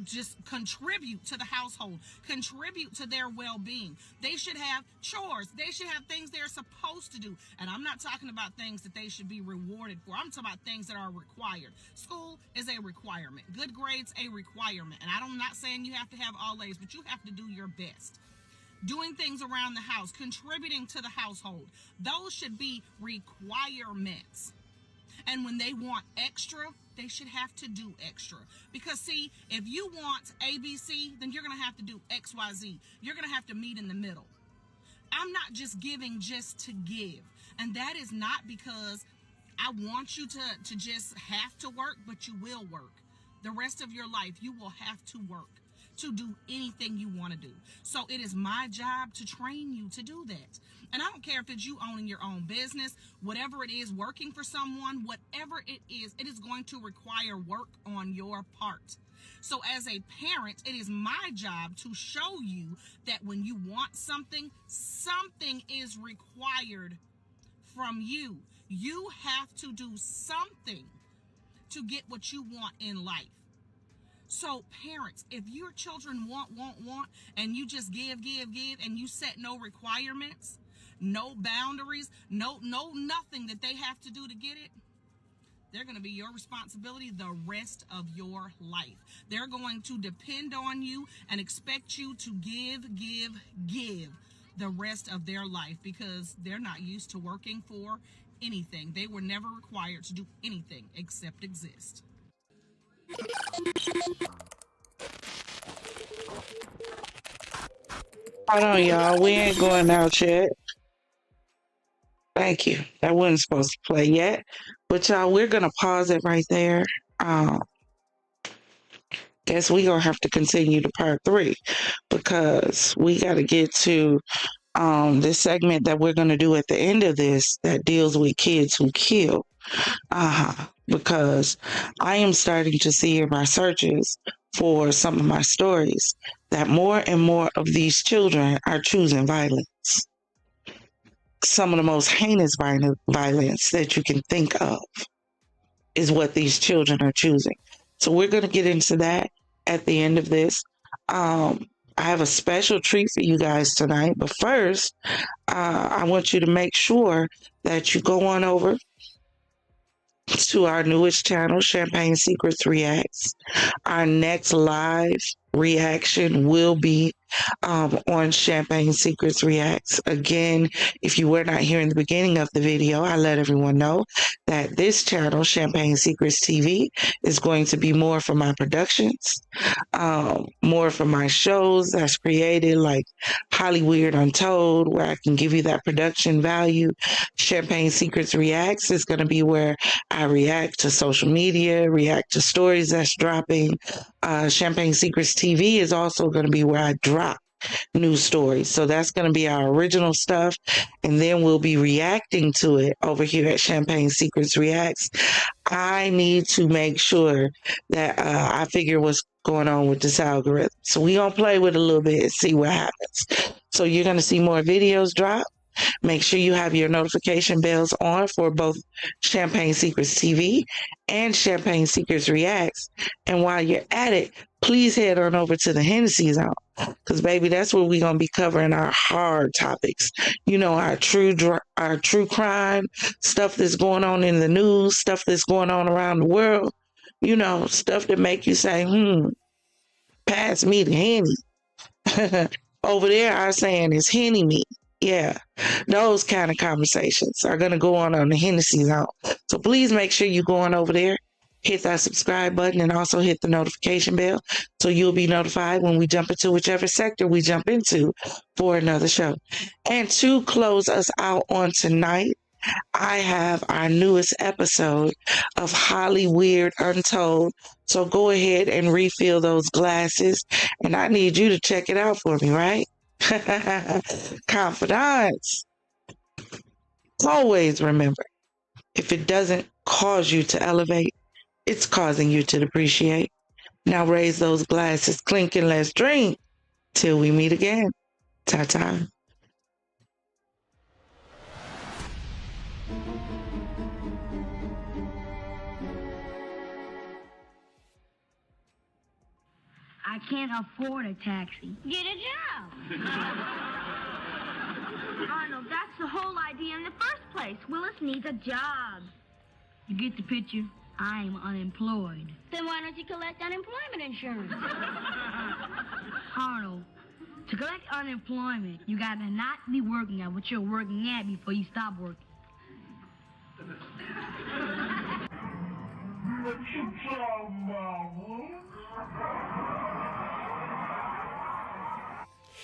just contribute to the household, contribute to their well-being. They should have chores. They should have things they're supposed to do, and I'm not talking about things that they should be rewarded for. I'm talking about things that are required. School is a requirement. Good grades, a requirement, and I'm not saying you have to have all A's, but you have to do your best. Doing things around the house, contributing to the household, those should be requirements. And when they want extra, they should have to do extra. Because see, if you want ABC, then you're going to have to do XYZ. You're going to have to meet in the middle. I'm not just giving just to give. And that is not because I want you to just have to work, but you will work. The rest of your life, you will have to work to do anything you want to do. So it is my job to train you to do that. And I don't care if it's you owning your own business, whatever it is, working for someone, whatever it is going to require work on your part. So as a parent, it is my job to show you that when you want something, something is required from you. You have to do something to get what you want in life. So parents, if your children want, and you just give, and you set no requirements, no boundaries, no nothing that they have to do to get it, they're going to be your responsibility the rest of your life. They're going to depend on you and expect you to give the rest of their life, because they're not used to working for anything. They were never required to do anything except exist. Hold on, y'all. We ain't going out yet. Thank you. That wasn't supposed to play yet. But y'all, we're going to pause it right there. Guess we going to have to continue to part 3, because we got to get to this segment that we're going to do at the end of this that deals with kids who kill. Because I am starting to see in my searches for some of my stories that more and more of these children are choosing violence. Some of the most heinous violence that you can think of is what these children are choosing. So we're going to get into that at the end of this. I have a special treat for you guys tonight, but first, I want you to make sure that you go on over to our newest channel, Champagne Secrets Reacts. Our next live reaction will be on Champagne Secrets Reacts. Again, if you were not here in the beginning of the video, I let everyone know that this channel, Champagne Secrets TV, is going to be more for my productions, more for my shows that's created, like Hollywood Untold, where I can give you that production value. Champagne Secrets Reacts is going to be where I react to social media, react to stories that's dropping. Champagne Secrets TV is also going to be where I drop new stories. So that's going to be our original stuff. And then we'll be reacting to it over here at Champagne Secrets Reacts. I need to make sure that I figure what's going on with this algorithm. So we're going to play with it a little bit and see what happens. So you're going to see more videos drop. Make sure you have your notification bells on for both Champagne Secrets TV and Champagne Secrets Reacts. And while you're at it, please head on over to the Hennessy Zone, because baby, that's where we're gonna be covering our hard topics. You know, our true crime stuff that's going on in the news, stuff that's going on around the world. You know, stuff that make you say, pass me the Henny. Over there, our saying is Henny me. Yeah, those kind of conversations are going to go on the Hennessy Zone. So please make sure you go on over there, hit that subscribe button, and also hit the notification bell so you'll be notified when we jump into whichever sector we jump into for another show. And to close us out on tonight, I have our newest episode of Holly Weird Untold. So go ahead and refill those glasses, and I need you to check it out for me, right? Confidants. Always remember, if it doesn't cause you to elevate, it's causing you to depreciate. Now raise those glasses, clink, and let's drink till we meet again. Ta-ta. I can't afford a taxi. Get a job. Arnold, that's the whole idea in the first place. Willis needs a job. You get the picture? I'm unemployed. Then why don't you collect unemployment insurance? Arnold, to collect unemployment, you gotta not be working at what you're working at before you stop working.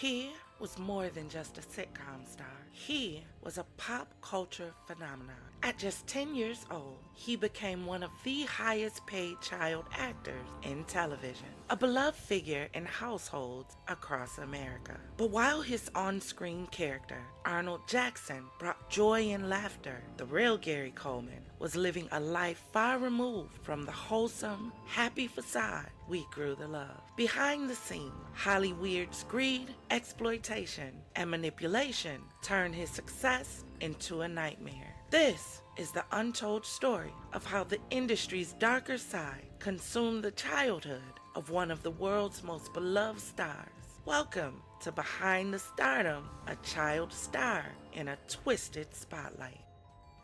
He was more than just a sitcom star. He was a pop culture phenomenon. At just 10 years old, he became one of the highest paid child actors in television, a beloved figure in households across America. But while his on-screen character, Arnold Jackson, brought joy and laughter, the real Gary Coleman was living a life far removed from the wholesome, happy facade we grew to love. Behind the scenes, Holly Weird's greed, exploitation, and manipulation turned his success into a nightmare. This is the untold story of how the industry's darker side consumed the childhood of one of the world's most beloved stars. Welcome to Behind the Stardom, a child star in a twisted spotlight.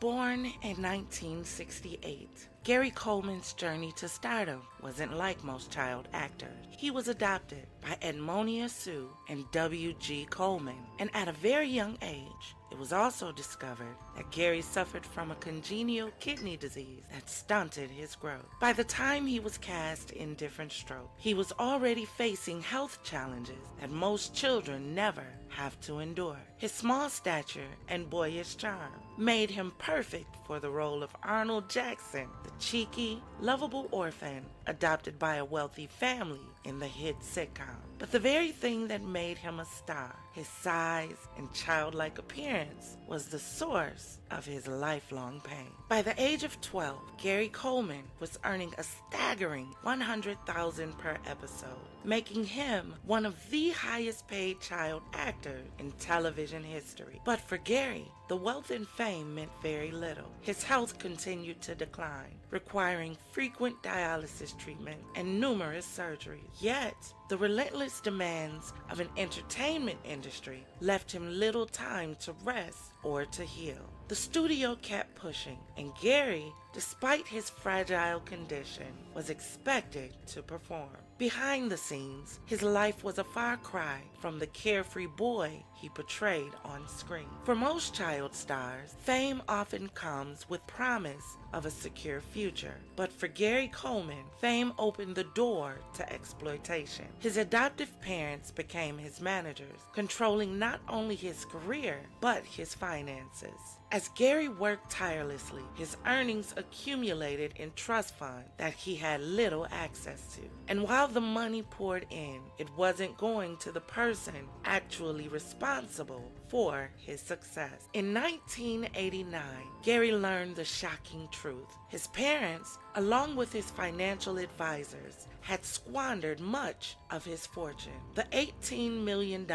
Born in 1968, Gary Coleman's journey to stardom wasn't like most child actors. He was adopted by Edmonia Sue and W.G. Coleman, and at a very young age, it was also discovered that Gary suffered from a congenital kidney disease that stunted his growth. By the time he was cast in Different Strokes, he was already facing health challenges that most children never have to endure. His small stature and boyish charm made him perfect for the role of Arnold Jackson, the cheeky, lovable orphan adopted by a wealthy family in the hit sitcom. But the very thing that made him a star, his size and childlike appearance, was the source of his lifelong pain. By the age of 12, Gary Coleman was earning a staggering $100,000 per episode, making him one of the highest paid child actors in television history. But for Gary, the wealth and fame meant very little. His health continued to decline, requiring frequent dialysis treatment and numerous surgeries. Yet, the relentless demands of an entertainment industry left him little time to rest or to heal. The studio kept pushing, and Gary, despite his fragile condition, was expected to perform. Behind the scenes, his life was a far cry from the carefree boy he portrayed on screen. For most child stars, fame often comes with promise of a secure future. But for Gary Coleman, fame opened the door to exploitation. His adoptive parents became his managers, controlling not only his career, but his finances. As Gary worked tirelessly, his earnings accumulated in trust funds that he had little access to. And while the money poured in, it wasn't going to the person actually responsible for his success. In 1989, Gary learned the shocking truth. His parents, along with his financial advisors, had squandered much of his fortune. The $18 million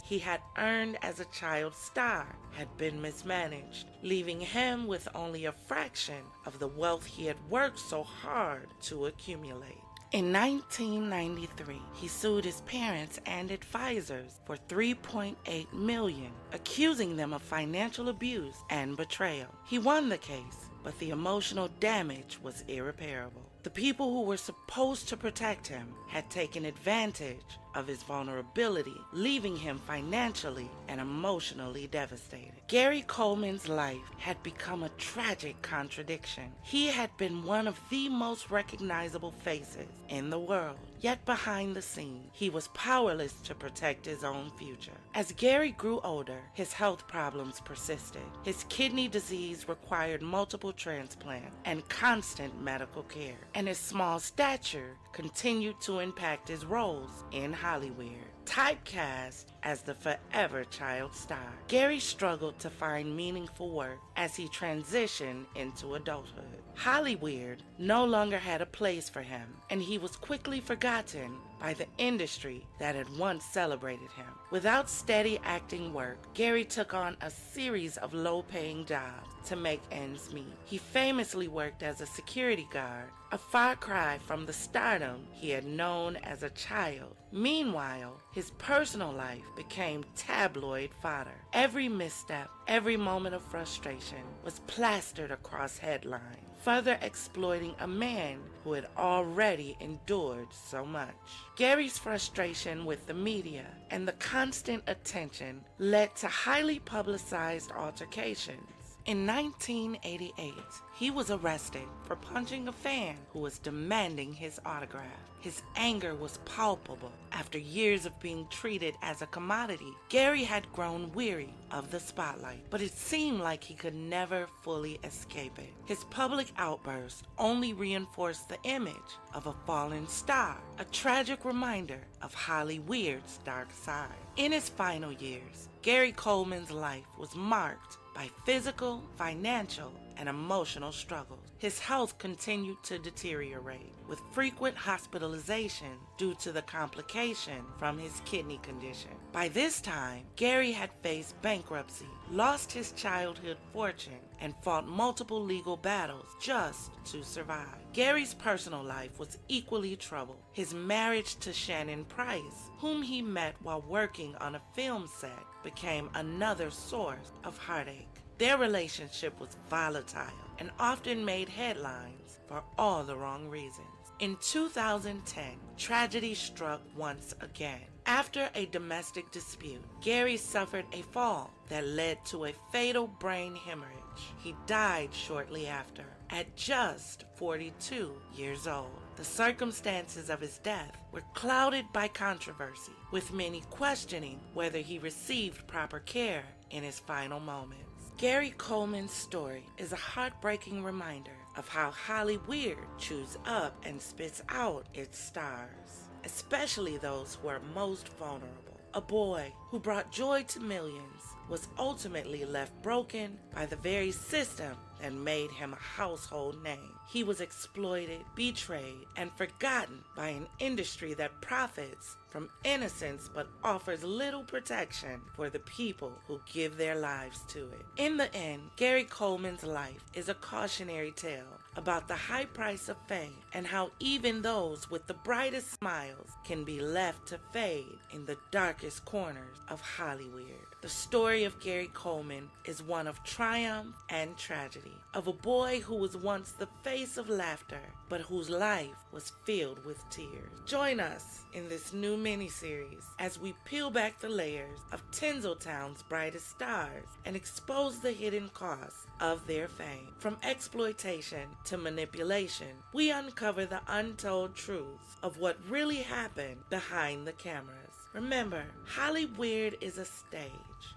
he had earned as a child star had been mismanaged, leaving him with only a fraction of the wealth he had worked so hard to accumulate. In 1993, he sued his parents and advisors for $3.8 million, accusing them of financial abuse and betrayal. He won the case, but the emotional damage was irreparable. The people who were supposed to protect him had taken advantage of his vulnerability, leaving him financially and emotionally devastated. Gary Coleman's life had become a tragic contradiction. He had been one of the most recognizable faces in the world. Yet behind the scenes, he was powerless to protect his own future. As Gary grew older, his health problems persisted. His kidney disease required multiple transplants and constant medical care. And his small stature continued to impact his roles in Hollywood. Typecast as the forever child star, Gary struggled to find meaningful work as he transitioned into adulthood. Hollywood no longer had a place for him, and he was quickly forgotten by the industry that had once celebrated him. Without steady acting work, Gary took on a series of low-paying jobs to make ends meet. He famously worked as a security guard, a far cry from the stardom he had known as a child. Meanwhile, his personal life became tabloid fodder. Every misstep, every moment of frustration was plastered across headlines, further exploiting a man who had already endured so much. Gary's frustration with the media and the constant attention led to highly publicized altercations. In 1988, he was arrested for punching a fan who was demanding his autograph. His anger was palpable. After years of being treated as a commodity, Gary had grown weary of the spotlight, but it seemed like he could never fully escape it. His public outbursts only reinforced the image of a fallen star, a tragic reminder of Hollywood's dark side. In his final years, Gary Coleman's life was marked by physical, financial, and emotional struggles. His health continued to deteriorate, with frequent hospitalization due to the complication from his kidney condition. By this time, Gary had faced bankruptcy, lost his childhood fortune, and fought multiple legal battles just to survive. Gary's personal life was equally troubled. His marriage to Shannon Price, whom he met while working on a film set, became another source of heartache. Their relationship was volatile and often made headlines for all the wrong reasons. In 2010, tragedy struck once again. After a domestic dispute, Gary suffered a fall that led to a fatal brain hemorrhage. He died shortly after, at just 42 years old. The circumstances of his death were clouded by controversy, with many questioning whether he received proper care in his final moments. Gary Coleman's story is a heartbreaking reminder of how Hollywood chews up and spits out its stars, especially those who are most vulnerable. A boy who brought joy to millions was ultimately left broken by the very system that made him a household name. He was exploited, betrayed, and forgotten by an industry that profits from innocence but offers little protection for the people who give their lives to it. In the end, Gary Coleman's life is a cautionary tale about the high price of fame and how even those with the brightest smiles can be left to fade in the darkest corners of Hollywood. The story of Gary Coleman is one of triumph and tragedy, of a boy who was once the face of laughter, but whose life was filled with tears. Join us in this new miniseries as we peel back the layers of Tinseltown's brightest stars and expose the hidden costs of their fame. From exploitation to manipulation, we uncover the untold truths of what really happened behind the cameras. Remember, Hollywood is a stage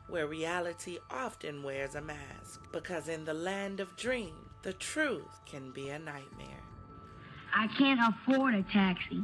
where reality often wears a mask, because in the land of dreams, the truth can be a nightmare. I can't afford a taxi.